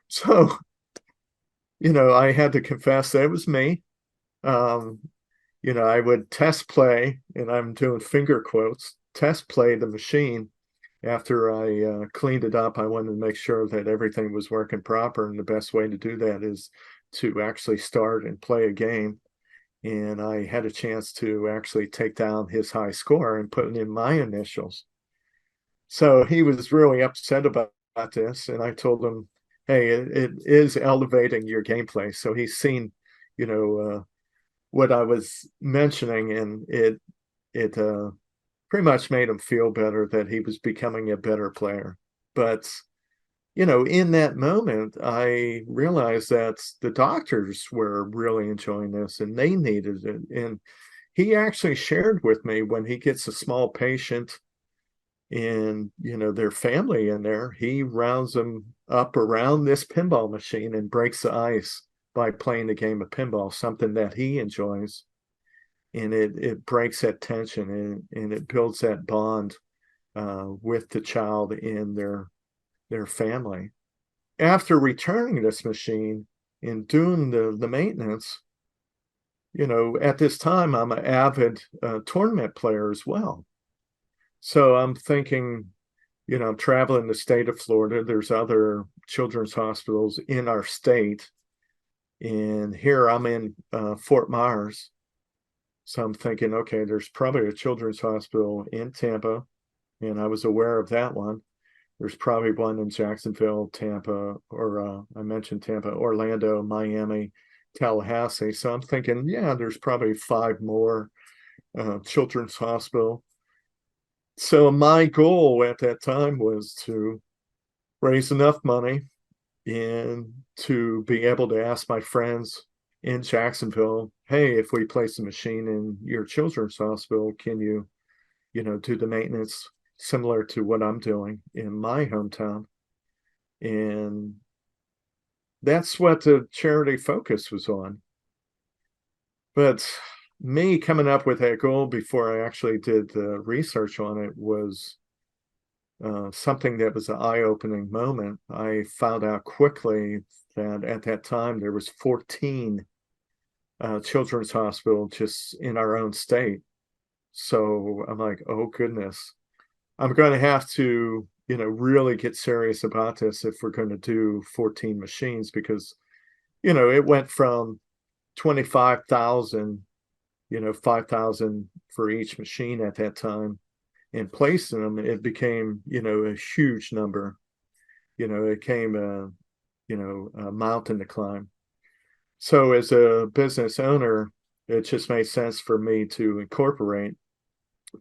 So, I had to confess that it was me. Um, I would test play, and I'm doing finger quotes, test play the machine after I cleaned it up. I wanted to make sure that everything was working proper. And the best way to do that is to actually start and play a game. And I had a chance to actually take down his high score and put in my initials. So he was really upset about this. And I told him, hey, it is elevating your gameplay. So he's seen, what I was mentioning, and it pretty much made him feel better that he was becoming a better player. But in that moment, I realized that the doctors were really enjoying this and they needed it. And he actually shared with me when he gets a small patient and, their family in there, he rounds them up around this pinball machine and breaks the ice by playing a game of pinball, something that he enjoys. And it breaks that tension and it builds that bond with the child and their family. After returning this machine and doing the maintenance, at this time, I'm an avid tournament player as well. So I'm thinking, I'm traveling the state of Florida. There's other children's hospitals in our state. And here I'm in Fort Myers. So I'm thinking, okay, there's probably a children's hospital in Tampa. And I was aware of that one. There's probably one in Jacksonville, Tampa, or I mentioned Tampa, Orlando, Miami, Tallahassee. So I'm thinking, yeah, there's probably 5 more children's hospital. So my goal at that time was to raise enough money and to be able to ask my friends in Jacksonville, hey, if we place a machine in your children's hospital, can you, do the maintenance similar to what I'm doing in my hometown? And that's what the charity focus was on. But me coming up with that goal before I actually did the research on it was something that was an eye-opening moment. I found out quickly that at that time there was 14 children's hospital just in our own state. So I'm like, oh goodness, I'm going to have to, really get serious about this if we're going to do 14 machines because, it went from 25,000, 5,000 for each machine at that time and placing them, it became, a huge number. It came, a mountain to climb. So as a business owner, it just made sense for me to incorporate.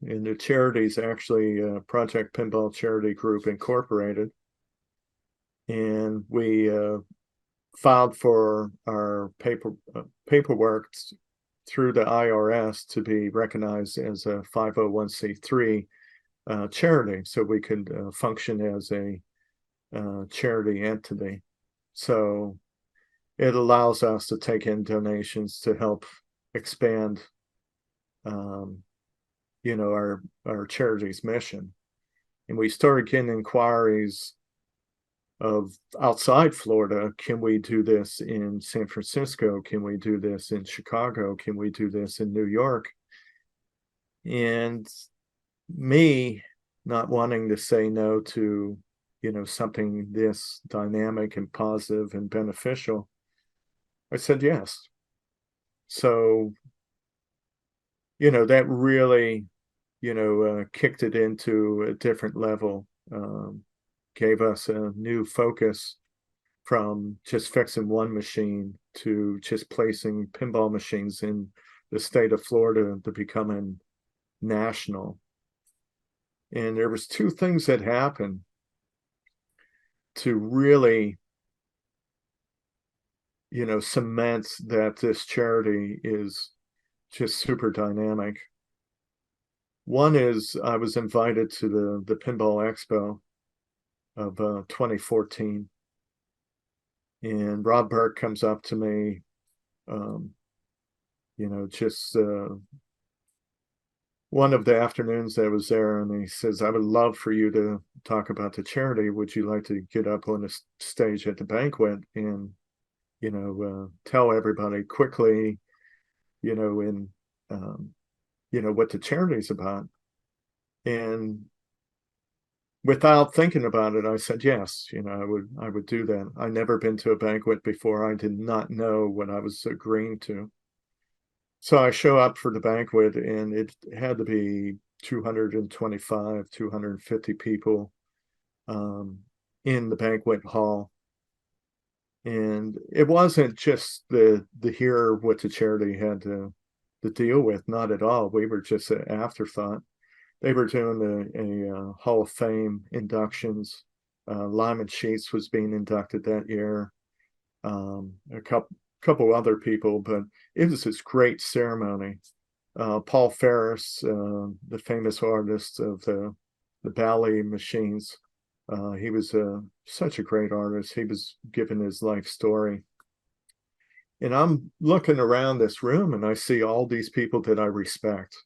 And the charity is actually Project Pinball Charity Group Incorporated. And we filed for our paperwork through the IRS to be recognized as a 501c3 charity, so we could function as a charity entity. So it allows us to take in donations to help expand, our charity's mission. And we started getting inquiries of outside Florida. Can we do this in San Francisco? Can we do this in Chicago? Can we do this in New York? And me not wanting to say no to, something this dynamic and positive and beneficial, I said yes. So, that really, kicked it into a different level, gave us a new focus from just fixing one machine to just placing pinball machines in the state of Florida to becoming national. And there was 2 things that happened to really, cement that this charity is just super dynamic. One is I was invited to the Pinball Expo of 2014. And Rob Burke comes up to me, just one of the afternoons I was there, and he says, I would love for you to talk about the charity. Would you like to get up on the stage at the banquet and, tell everybody quickly, in, um, what the charity's about? And without thinking about it, I said, yes, I would do that. I never been to a banquet before. I did not know what I was agreeing to. So I show up for the banquet, and it had to be 225, 250 people um, in the banquet hall. And it wasn't just the hear what the charity had to deal with, not at all. We were just an afterthought. They were doing a Hall of Fame inductions. Lyman Sheets was being inducted that year. A couple other people, but it was this great ceremony. Paul Ferris, the famous artist of the ballet machines, he was such a great artist. He was given his life story. And I'm looking around this room and I see all these people that I respect.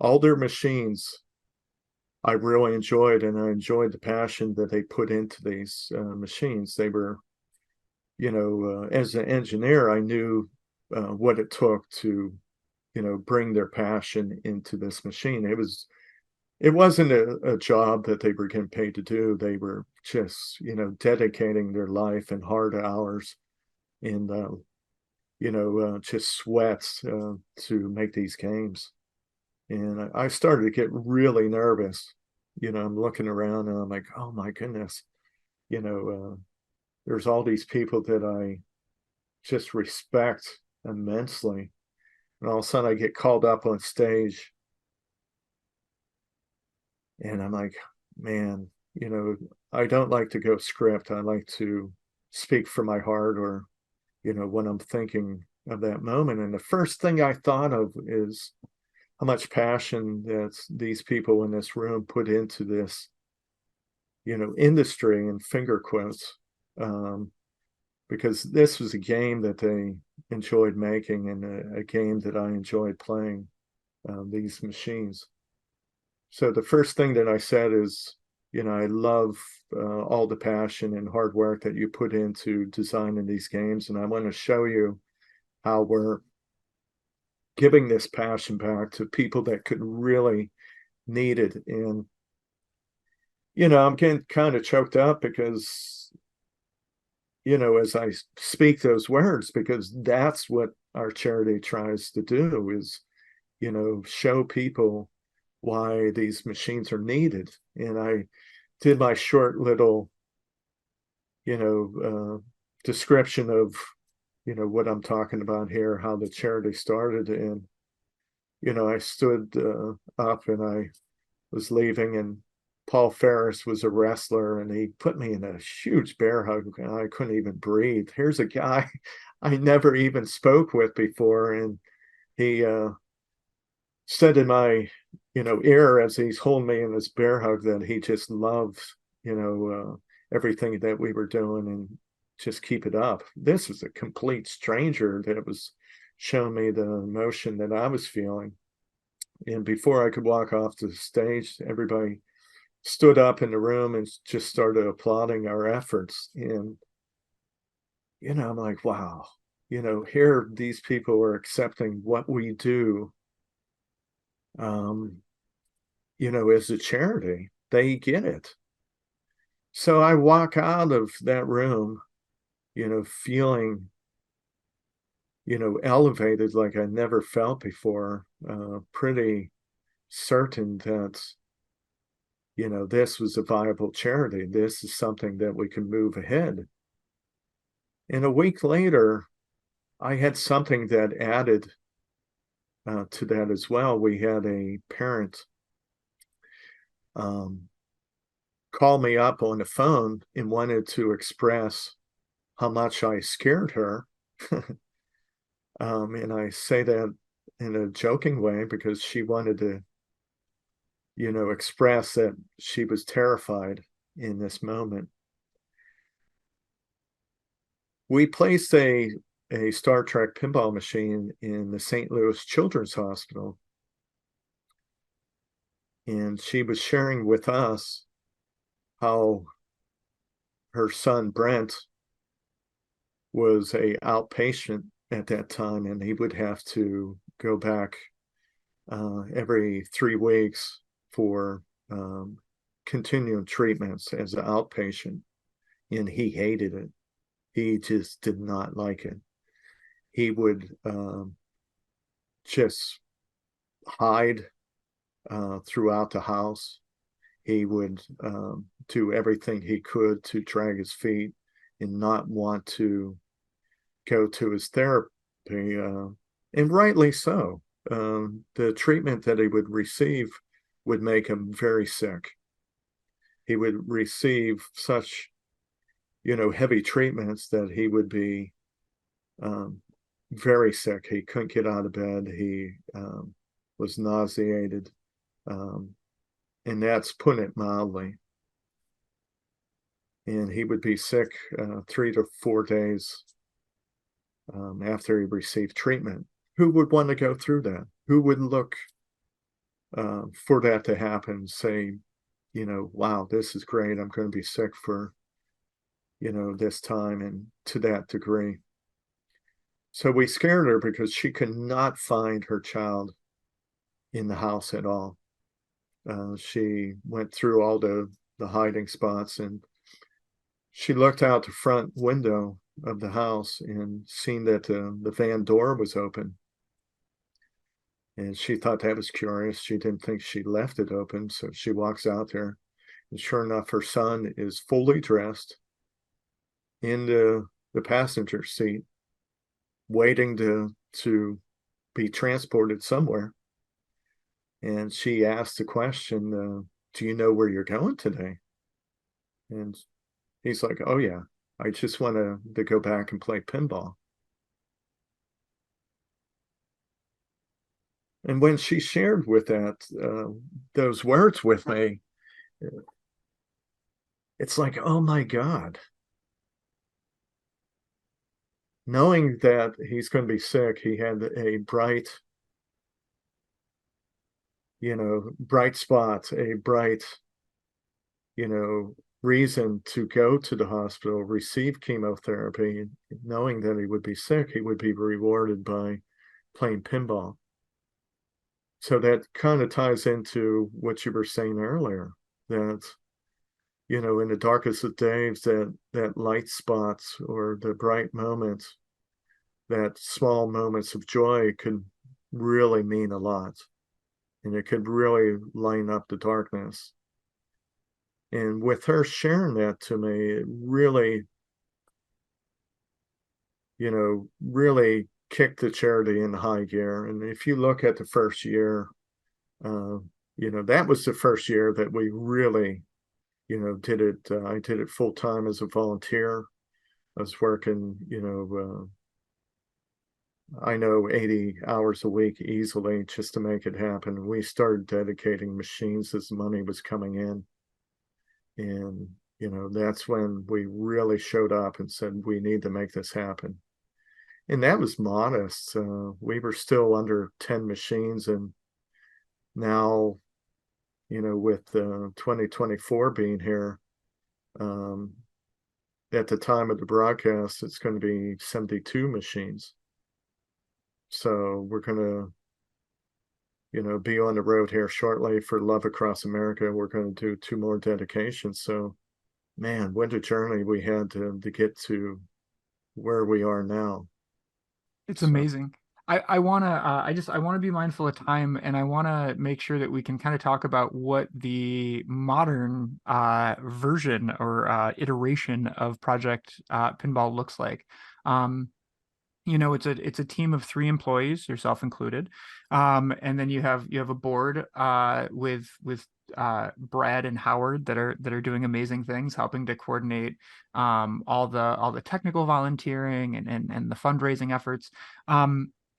All their machines I really enjoyed, and I enjoyed the passion that they put into these machines. They were, as an engineer, I knew what it took to, bring their passion into this machine. It wasn't a job that they were getting paid to do. They were just, dedicating their life and hard hours and, just sweats to make these games. And I started to get really nervous. I'm looking around and I'm like, oh my goodness, there's all these people that I just respect immensely. And all of a sudden I get called up on stage and I'm like, man, I don't like to go script. I like to speak from my heart or, when I'm thinking of that moment. And the first thing I thought of is how much passion that these people in this room put into this, industry in finger quotes. Because this was a game that they enjoyed making and a game that I enjoyed playing, these machines. So the first thing that I said is, I love all the passion and hard work that you put into designing these games. And I want to show you how we're giving this passion back to people that could really need it. And, I'm getting kind of choked up because, as I speak those words, because that's what our charity tries to do is, show people why these machines are needed. And I did my short little, description of, what I'm talking about here, how the charity started. And, I stood up and I was leaving, and Paul Ferris was a wrestler, and he put me in a huge bear hug and I couldn't even breathe. Here's a guy I never even spoke with before. And he said in my, ear as he's holding me in this bear hug that he just loved, everything that we were doing and just keep it up. This was a complete stranger that was showing me the emotion that I was feeling. And before I could walk off the stage, everybody stood up in the room and just started applauding our efforts. And, I'm like, wow, here these people are accepting what we do, um, as a charity. They get it. So I walk out of that room, feeling, elevated like I never felt before, pretty certain that, this was a viable charity. This is something that we can move ahead. And a week later, I had something that added to that as well. We had a parent um, call me up on the phone and wanted to express how much I scared her. And I say that in a joking way because she wanted to, express that she was terrified in this moment. We placed a Star Trek pinball machine in the St. Louis Children's Hospital. And she was sharing with us how her son Brent was a outpatient at that time, and he would have to go back every 3 weeks for continuing treatments as an outpatient, and he hated it. He just did not like it. He would just hide throughout the house. He would do everything he could to drag his feet and not want to go to his therapy, and rightly so. The treatment that he would receive would make him very sick. He would receive such, heavy treatments that he would be um, very sick. He couldn't get out of bed. He was nauseated, um, and that's putting it mildly. And he would be sick 3 to 4 days after he received treatment. Who would want to go through that? Who would look for that to happen? Say, wow, this is great. I'm going to be sick for, this time and to that degree. So we scared her because she could not find her child in the house at all. She went through all the hiding spots, and she looked out the front window of the house and seen that the van door was open. And she thought that was curious. She didn't think she left it open. So she walks out there, and sure enough, her son is fully dressed in the passenger seat, waiting to be transported somewhere. And she asked the question, do you know where you're going today? And he's like, oh, yeah, I just want to go back and play pinball. And when she shared with those words with me, it's like, oh my God. Knowing that he's going to be sick, he had a bright spot, a bright, reason to go to the hospital, receive chemotherapy, knowing that he would be sick, he would be rewarded by playing pinball. So that kind of ties into what you were saying earlier, that, in the darkest of days, that light spots or the bright moments, that small moments of joy could really mean a lot. And it could really lighten up the darkness. And with her sharing that to me, it really, really kicked the charity in high gear. And if you look at the first year, that was the first year that we really, did it. I did it full time as a volunteer. I was working, I know 80 hours a week easily just to make it happen. We started dedicating machines as money was coming in. And, that's when we really showed up and said, we need to make this happen. And that was modest. We were still under 10 machines. And now, with 2024 being here, at the time of the broadcast, it's going to be 72 machines. So we're going to, be on the road here shortly for Love Across America. We're going to do 2 more dedications. So, man, what a journey we had to get to where we are now. It's So, amazing. I wanna be mindful of time, and I wanna make sure that we can kind of talk about what the modern version or iteration of Project Pinball looks like. Um, it's a team of 3 employees, yourself included, and then you have a board with Brad and Howard that are doing amazing things, helping to coordinate all the technical volunteering and the fundraising efforts.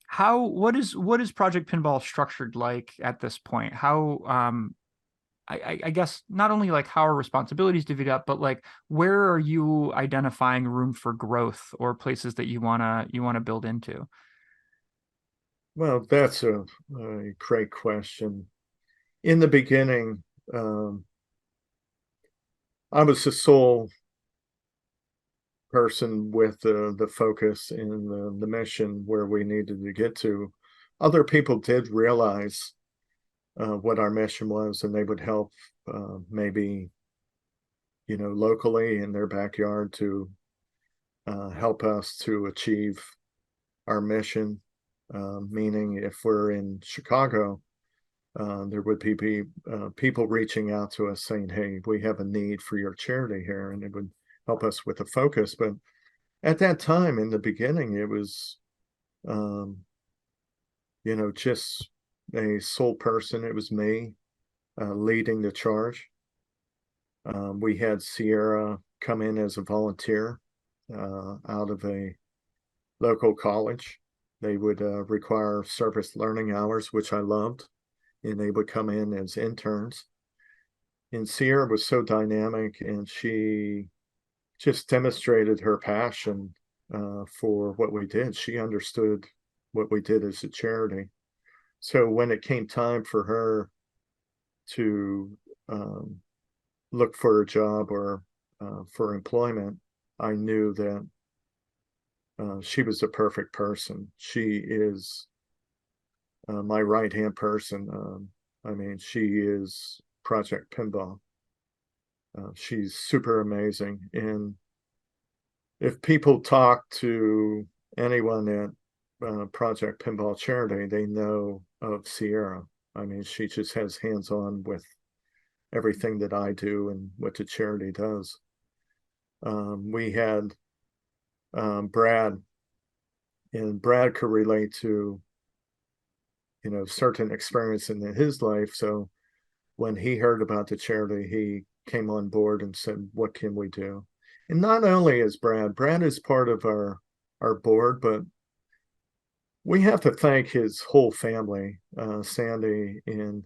How what is Project Pinball structured like at this point? How I guess not only like how are responsibilities divvied up, but like where are you identifying room for growth or places that you wanna build into? well, that's a great question. in the beginning, um, I was the sole person with the focus and the mission where we needed to get to. Other people did realize what our mission was, and they would help maybe, locally in their backyard to help us to achieve our mission. Meaning, if we're in Chicago, there would be people reaching out to us saying, "Hey, we have a need for your charity here," and it would help us with the focus. But at that time, in the beginning, it was, um, just a sole person. It was me leading the charge. We had Sierra come in as a volunteer out of a local college. They would require service learning hours, which I loved, and they would come in as interns. And Sierra was so dynamic, and she just demonstrated her passion for what we did. She understood what we did as a charity. So when it came time for her to look for a job or for employment, I knew that she was the perfect person. She is my right-hand person. I mean, she is Project Pinball. She's super amazing. And if people talk to anyone at Project Pinball Charity, they know of Sierra. I mean, she just has hands-on with everything that I do and what the charity does. We had Brad, and Brad could relate to, certain experience in his life. So when he heard about the charity, he came on board and said, "What can we do?" And not only is Brad is part of our board, but we have to thank his whole family, Sandy and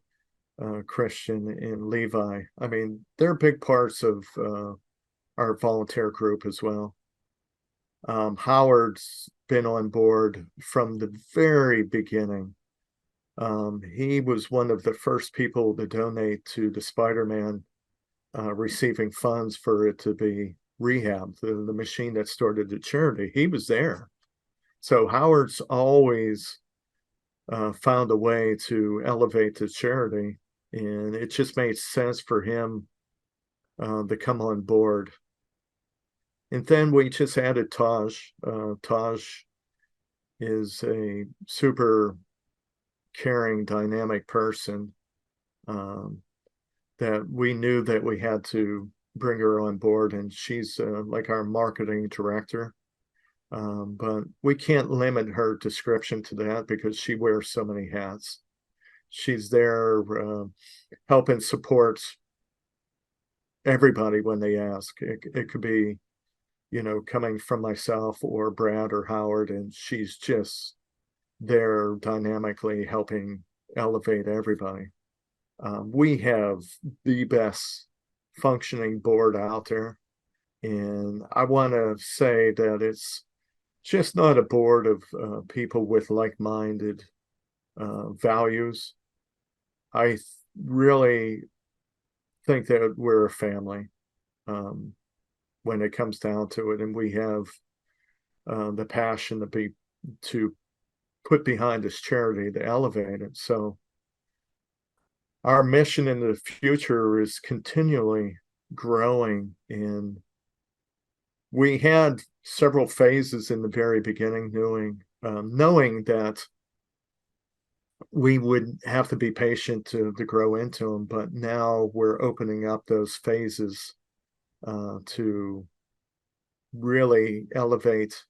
Christian and Levi. I mean, they're big parts of our volunteer group as well. Howard's been on board from the very beginning. He was one of the first people to donate to the Spider-Man, receiving funds for it to be rehabbed, the machine that started the charity. He was there. So Howard's always found a way to elevate the charity, and it just made sense for him to come on board. And then we just added Taj. Taj is a super caring, dynamic person that we knew that we had to bring her on board, and she's like our marketing director. But we can't limit her description to that because she wears so many hats. She's there helping support everybody when they ask. It could be, coming from myself or Brad or Howard, and she's just there dynamically helping elevate everybody. We have the best functioning board out there. And I want to say that it's just not a board of people with like-minded values. I really think that we're a family when it comes down to it, and we have the passion to put behind this charity to elevate it. So our mission in the future is continually growing, and we had several phases in the very beginning, knowing that we would have to be patient to grow into them. But now we're opening up those phases to really elevate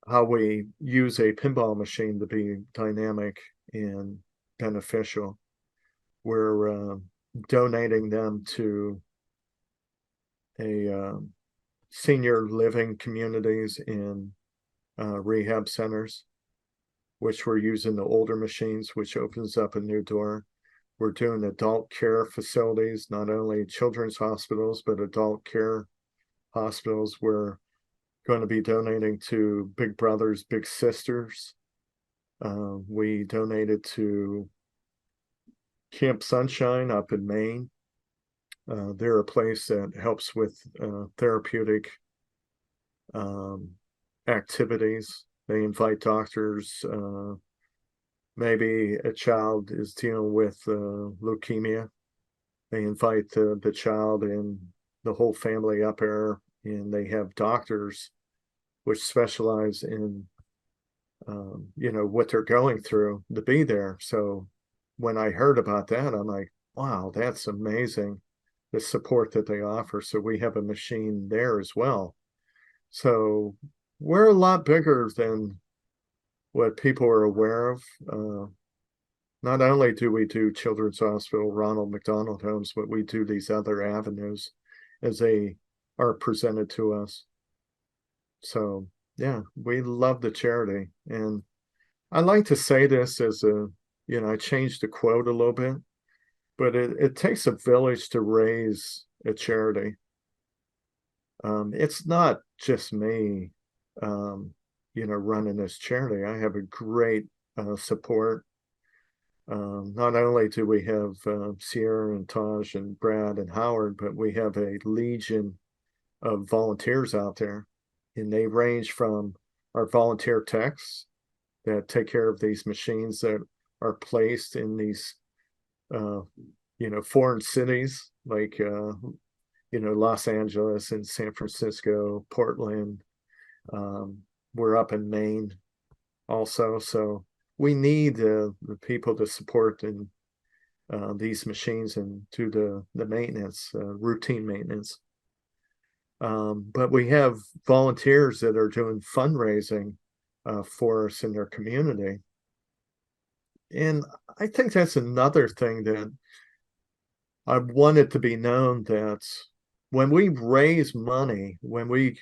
how we use a pinball machine to be dynamic and beneficial. We're donating them to a senior living communities and rehab centers, which we're using the older machines, which opens up a new door. We're doing adult care facilities, not only children's hospitals, but adult care hospitals. We're going to be donating to Big Brothers Big Sisters. We donated to Camp Sunshine up in Maine. They're a place that helps with therapeutic um, activities. They invite doctors. Maybe a child is dealing with leukemia. They invite the child and the whole family up there, and they have doctors which specialize in what they're going through to be there. So when I heard about that, I'm like, wow, that's amazing, the support that they offer. So we have a machine there as well. So we're a lot bigger than what people are aware of. Not only do we do Children's Hospital, Ronald McDonald Homes, but we do these other avenues as they are presented to us. So yeah, we love the charity. And I like to say this as I changed the quote a little bit, but it takes a village to raise a charity. It's not just me, running this charity. I have a great support. Not only do we have Sierra and Taj and Brad and Howard, but we have a legion of volunteers out there, and they range from our volunteer techs that take care of these machines that are placed in these, foreign cities like, Los Angeles and San Francisco, Portland. We're up in Maine also. So we need the people to support in these machines and do the maintenance, routine maintenance. But we have volunteers that are doing fundraising for us in their community. And I think that's another thing that I want it to be known, that when we raise money, when we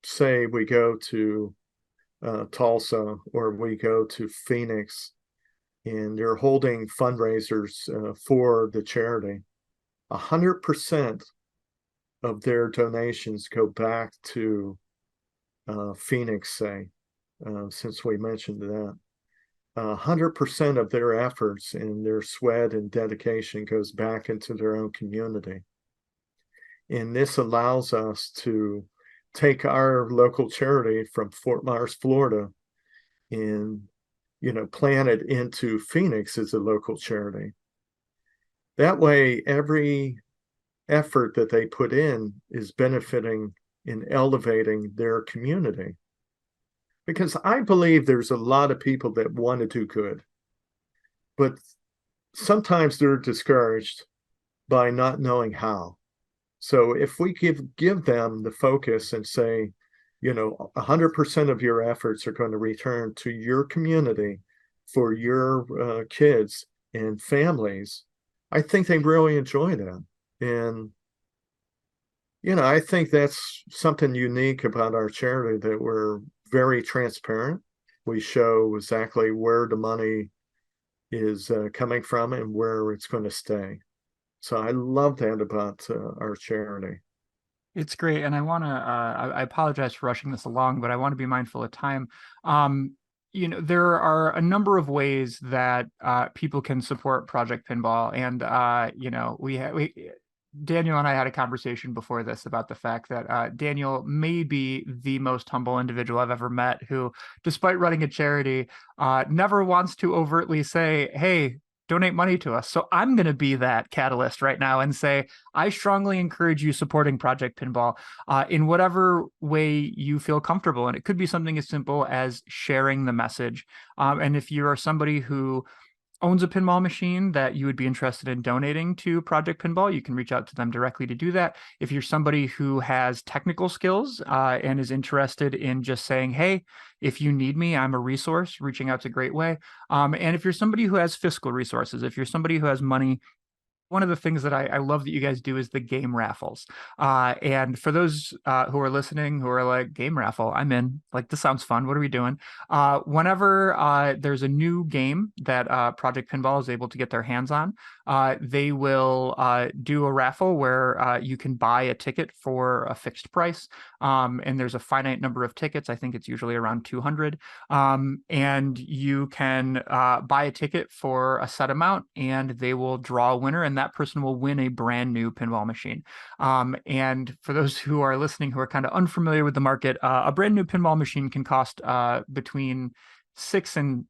say we go to Tulsa or we go to Phoenix and they're holding fundraisers for the charity, 100% of their donations go back to Phoenix, say, since we mentioned that. 100% of their efforts and their sweat and dedication goes back into their own community. And this allows us to take our local charity from Fort Myers, Florida, and plant it into Phoenix as a local charity. That way, every effort that they put in is benefiting and elevating their community. Because I believe there's a lot of people that want to do good, but sometimes they're discouraged by not knowing how. So if we give them the focus and say, 100% of your efforts are going to return to your community for your kids and families, I think they really enjoy that. And, I think that's something unique about our charity, that we're very transparent. We show exactly where the money is coming from and where it's going to stay. So I love that about our charity. It's great. And I apologize for rushing this along, but I want to be mindful of time. There are a number of ways that people can support Project Pinball. And, Daniel and I had a conversation before this about the fact that Daniel may be the most humble individual I've ever met, who, despite running a charity, never wants to overtly say, hey, donate money to us. So I'm going to be that catalyst right now and say, I strongly encourage you supporting Project Pinball in whatever way you feel comfortable. And it could be something as simple as sharing the message. And if you are somebody who owns a pinball machine that you would be interested in donating to Project Pinball, you can reach out to them directly to do that. If you're somebody who has technical skills and is interested in just saying, hey, if you need me, I'm a resource, reaching out's a great way. And if you're somebody who has fiscal resources, if you're somebody who has money one of the things that I love that you guys do is the game raffles. And for those who are listening who are like, game raffle, I'm in. Like, this sounds fun. What are we doing? Whenever there's a new game that Project Pinball is able to get their hands on, they will do a raffle where you can buy a ticket for a fixed price. And there's a finite number of tickets. I think it's usually around 200. And you can buy a ticket for a set amount, and they will draw a winner, and that person will win a brand new pinball machine. And for those who are listening who are kind of unfamiliar with the market, a brand new pinball machine can cost between six and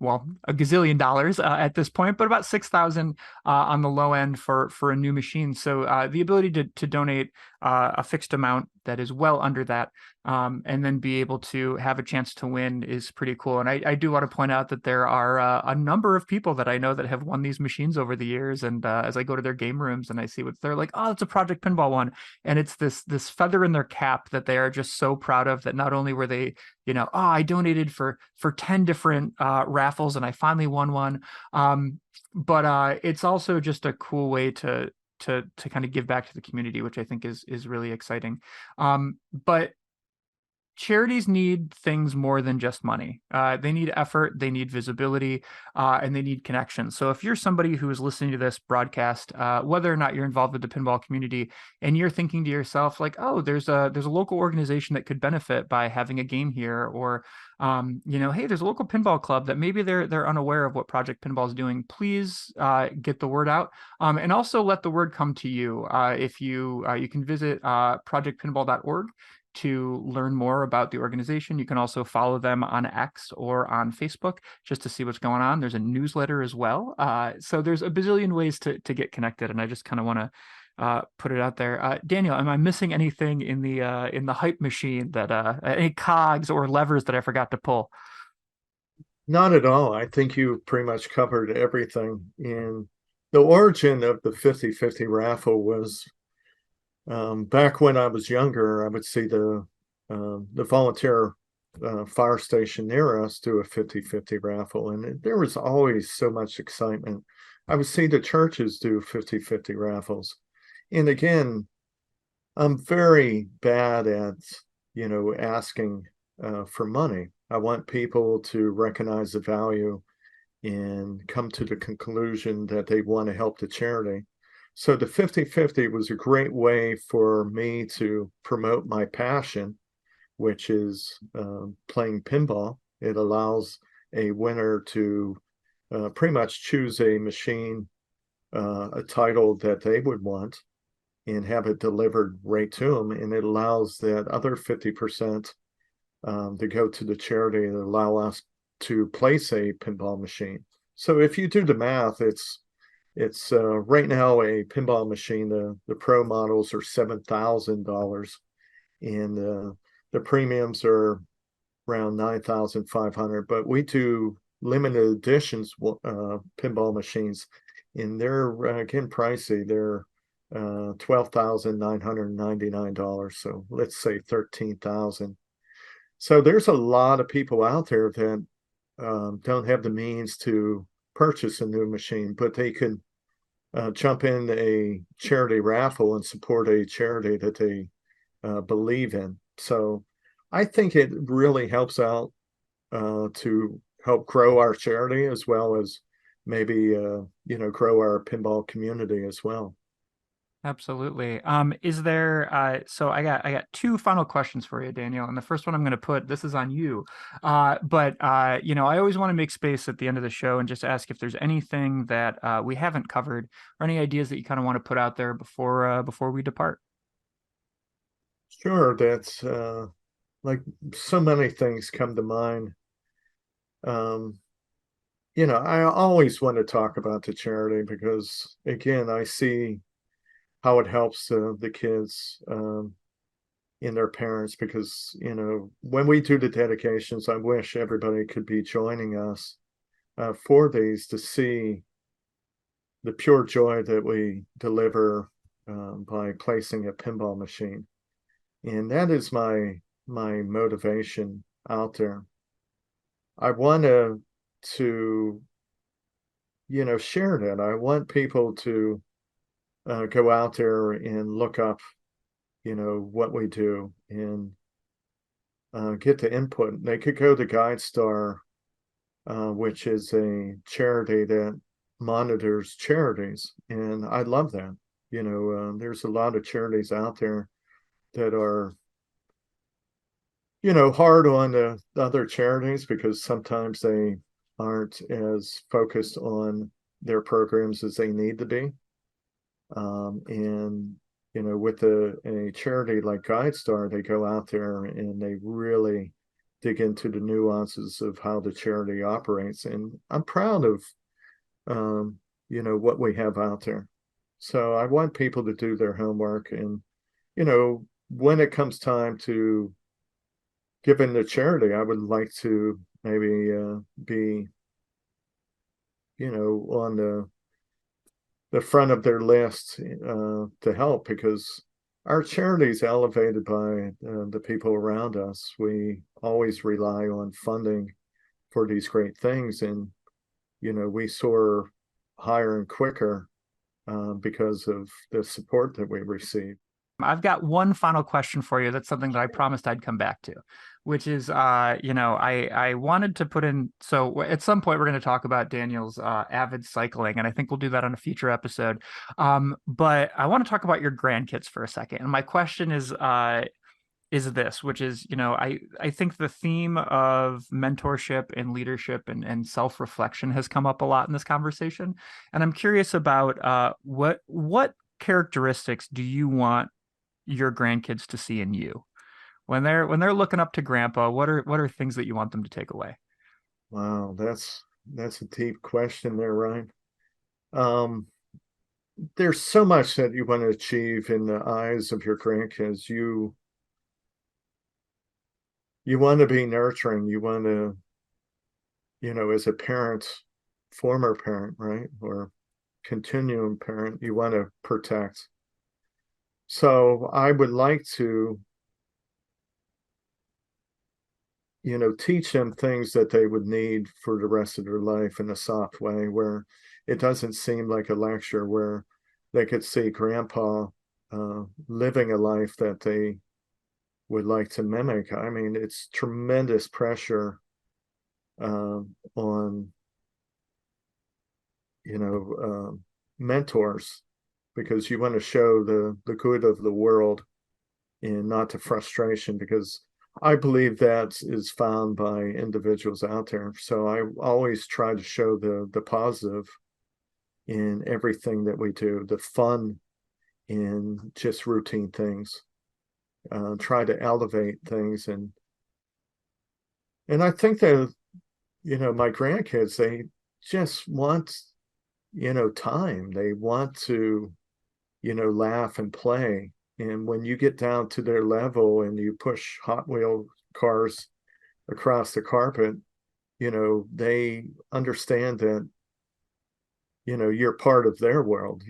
a gazillion dollars at this point, but about 6,000 on the low end for a new machine. So the ability to donate a fixed amount that is well under that, and then be able to have a chance to win is pretty cool. And I do want to point out that there are a number of people that I know that have won these machines over the years. And as I go to their game rooms and I see what they're like, oh, it's a Project Pinball one, and it's this feather in their cap that they are just so proud of. That not only were they, oh, I donated for 10 different raffles and I finally won one. But it's also just a cool way to kind of give back to the community, which I think is really exciting. But charities need things more than just money. They need effort, they need visibility, and they need connections. So if you're somebody who is listening to this broadcast, whether or not you're involved with the pinball community, and you're thinking to yourself like, oh, there's a local organization that could benefit by having a game here, or hey, there's a local pinball club that maybe they're unaware of what Project Pinball is doing. Please get the word out, and also let the word come to you. If you can visit projectpinball.org to learn more about the organization. You can also follow them on X or on Facebook just to see what's going on. There's a newsletter as well. So there's a bazillion ways to get connected, and I just kind of want to put it out there. Daniel, am I missing anything in the hype machine, that any cogs or levers that I forgot to pull? Not at all. I think you pretty much covered everything. In the origin of the 50/50 raffle was back when I was younger. I would see the volunteer fire station near us do a 50/50 raffle, and there was always so much excitement. I would see the churches do 50/50 raffles. And again, I'm very bad at, asking for money. I want people to recognize the value and come to the conclusion that they want to help the charity. So the 50/50 was a great way for me to promote my passion, which is playing pinball. It allows a winner to pretty much choose a machine, a title that they would want, and have it delivered right to them. And it allows that other 50% to go to the charity and allow us to place a pinball machine. So if you do the math, it's right now a pinball machine. The pro models are $7,000, and the premiums are around 9,500. But we do limited editions pinball machines, and they're again pricey. They're $12,999. So let's say 13,000. So there's a lot of people out there that don't have the means to purchase a new machine, but they can jump in a charity raffle and support a charity that they believe in. So I think it really helps out to help grow our charity, as well as maybe grow our pinball community as well. Absolutely. Is there so I got two final questions for you, Daniel. And the first one I'm going to put, this is on you. But I always want to make space at the end of the show and just ask if there's anything that we haven't covered, or any ideas that you kind of want to put out there before we depart. Sure, that's like so many things come to mind. Um, I always want to talk about the charity because, again, I see how it helps the kids and their parents. Because, when we do the dedications, I wish everybody could be joining us for these, to see the pure joy that we deliver by placing a pinball machine. And that is my motivation out there. I want to share that. I want people to go out there and look up, what we do and get the input. They could go to GuideStar, which is a charity that monitors charities, and I love that. There's a lot of charities out there that are, hard on the other charities because sometimes they aren't as focused on their programs as they need to be. And with a charity like GuideStar, they go out there and they really dig into the nuances of how the charity operates. And I'm proud of, what we have out there. So I want people to do their homework. And, when it comes time to give in the charity, I would like to maybe be, on the front of their list to help because our charity is elevated by the people around us. We always rely on funding for these great things, and we soar higher and quicker because of the support that we receive. I've got one final question for you. That's something that I promised I'd come back to, which is, I wanted to put in. So at some point, we're going to talk about Daniel's avid cycling, and I think we'll do that on a future episode. But I want to talk about your grandkids for a second. And my question is this, which is, I think the theme of mentorship and leadership and self-reflection has come up a lot in this conversation. And I'm curious about what characteristics do you want your grandkids to see in you when they're looking up to grandpa? What are things that you want them to take away? Wow, that's a deep question there, Ryan. Um, there's so much that you want to achieve in the eyes of your grandkids. You want to be nurturing. You want to, as a parent, former parent, right? Or continuum parent, you want to protect. So I would like to, teach them things that they would need for the rest of their life in a soft way where it doesn't seem like a lecture, where they could see grandpa living a life that they would like to mimic. I mean, it's tremendous pressure on, mentors because you want to show the good of the world and not the frustration, because I believe that is found by individuals out there. So I always try to show the positive in everything that we do, the fun in just routine things. Try to elevate things, and I think that my grandkids, they just want time. They want to laugh and play. And when you get down to their level and you push Hot Wheel cars across the carpet, they understand that, you're part of their world.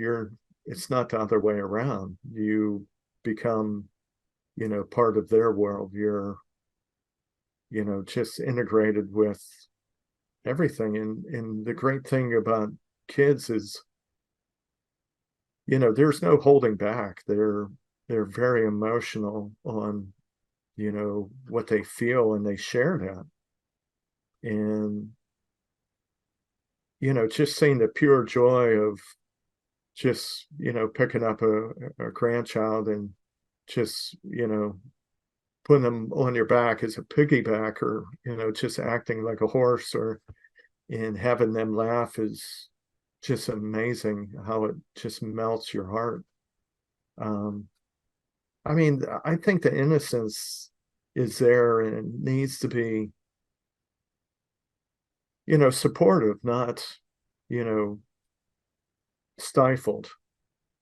It's not the other way around. You become, part of their world. You're, just integrated with everything. And the great thing about kids is, there's no holding back. They're very emotional on, what they feel, and they share that. And, just seeing the pure joy of just, picking up a grandchild and just, putting them on your back as a piggyback, or, just acting like a horse, or and having them laugh is just amazing how it just melts your heart. I mean, I think the innocence is there and needs to be, supportive, not, you know, stifled.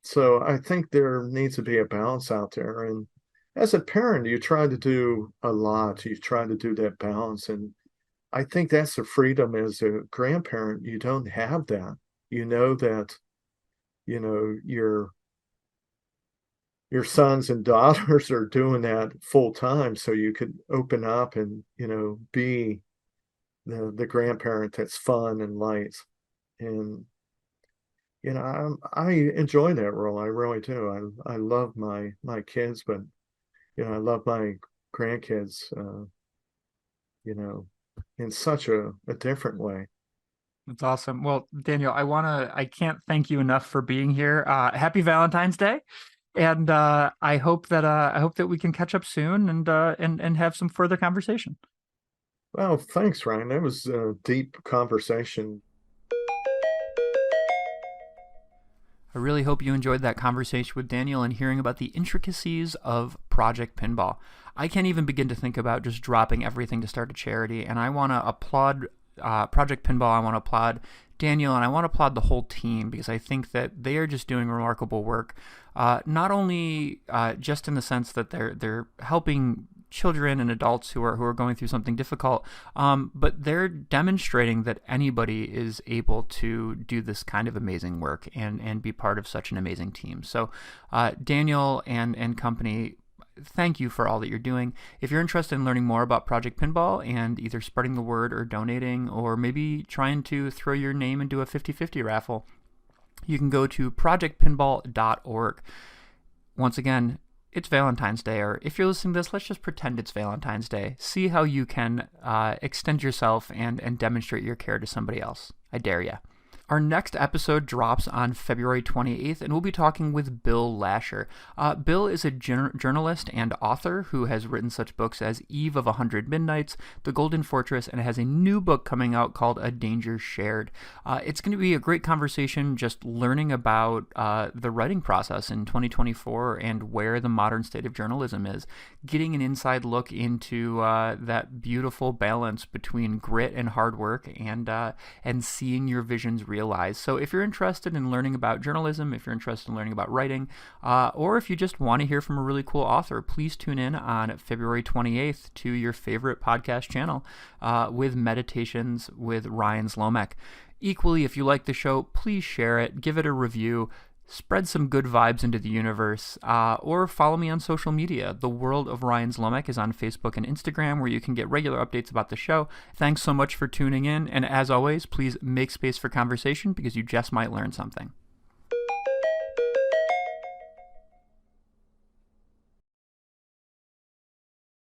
So I think there needs to be a balance out there. And as a parent, you try to do a lot. You try to do that balance. And I think that's the freedom as a grandparent. You don't have that. You know that, your sons and daughters are doing that full time. So you could open up and, be the grandparent that's fun and light. And, I enjoy that role. I really do. I love my kids, but I love my grandkids. You know, in such a different way. That's awesome. Well, Daniel, I can't thank you enough for being here. Happy Valentine's Day. And I hope that we can catch up soon and have some further conversation. Well, thanks, Ryan. That was a deep conversation. I really hope you enjoyed that conversation with Daniel and hearing about the intricacies of Project Pinball. I can't even begin to think about just dropping everything to start a charity, and I want to applaud Project Pinball. I want to applaud Daniel, and I want to applaud the whole team because I think that they are just doing remarkable work. Not only just in the sense that they're helping children and adults who are going through something difficult, but they're demonstrating that anybody is able to do this kind of amazing work and be part of such an amazing team. So, Daniel and company, thank you for all that you're doing. If you're interested in learning more about Project Pinball and either spreading the word or donating, or maybe trying to throw your name into a 50-50 raffle, you can go to projectpinball.org. Once again, it's Valentine's Day, or if you're listening to this, let's just pretend it's Valentine's Day. See how you can extend yourself and demonstrate your care to somebody else. I dare ya. Our next episode drops on February 28th, and we'll be talking with Bill Lasher. Bill is a journalist and author who has written such books as Eve of 100 Midnights, The Golden Fortress, and has a new book coming out called A Danger Shared. It's going to be a great conversation just learning about the writing process in 2024 and where the modern state of journalism is, getting an inside look into that beautiful balance between grit and hard work and seeing your visions realized. So if you're interested in learning about journalism, if you're interested in learning about writing, or if you just want to hear from a really cool author, please tune in on February 28th to your favorite podcast channel with Meditations with Ryan Zlomek. Equally, if you like the show, please share it, give it a review, spread some good vibes into the universe, or follow me on social media. The World of Ryan Zlomek is on Facebook and Instagram, where you can get regular updates about the show. Thanks so much for tuning in, and as always, please make space for conversation because you just might learn something.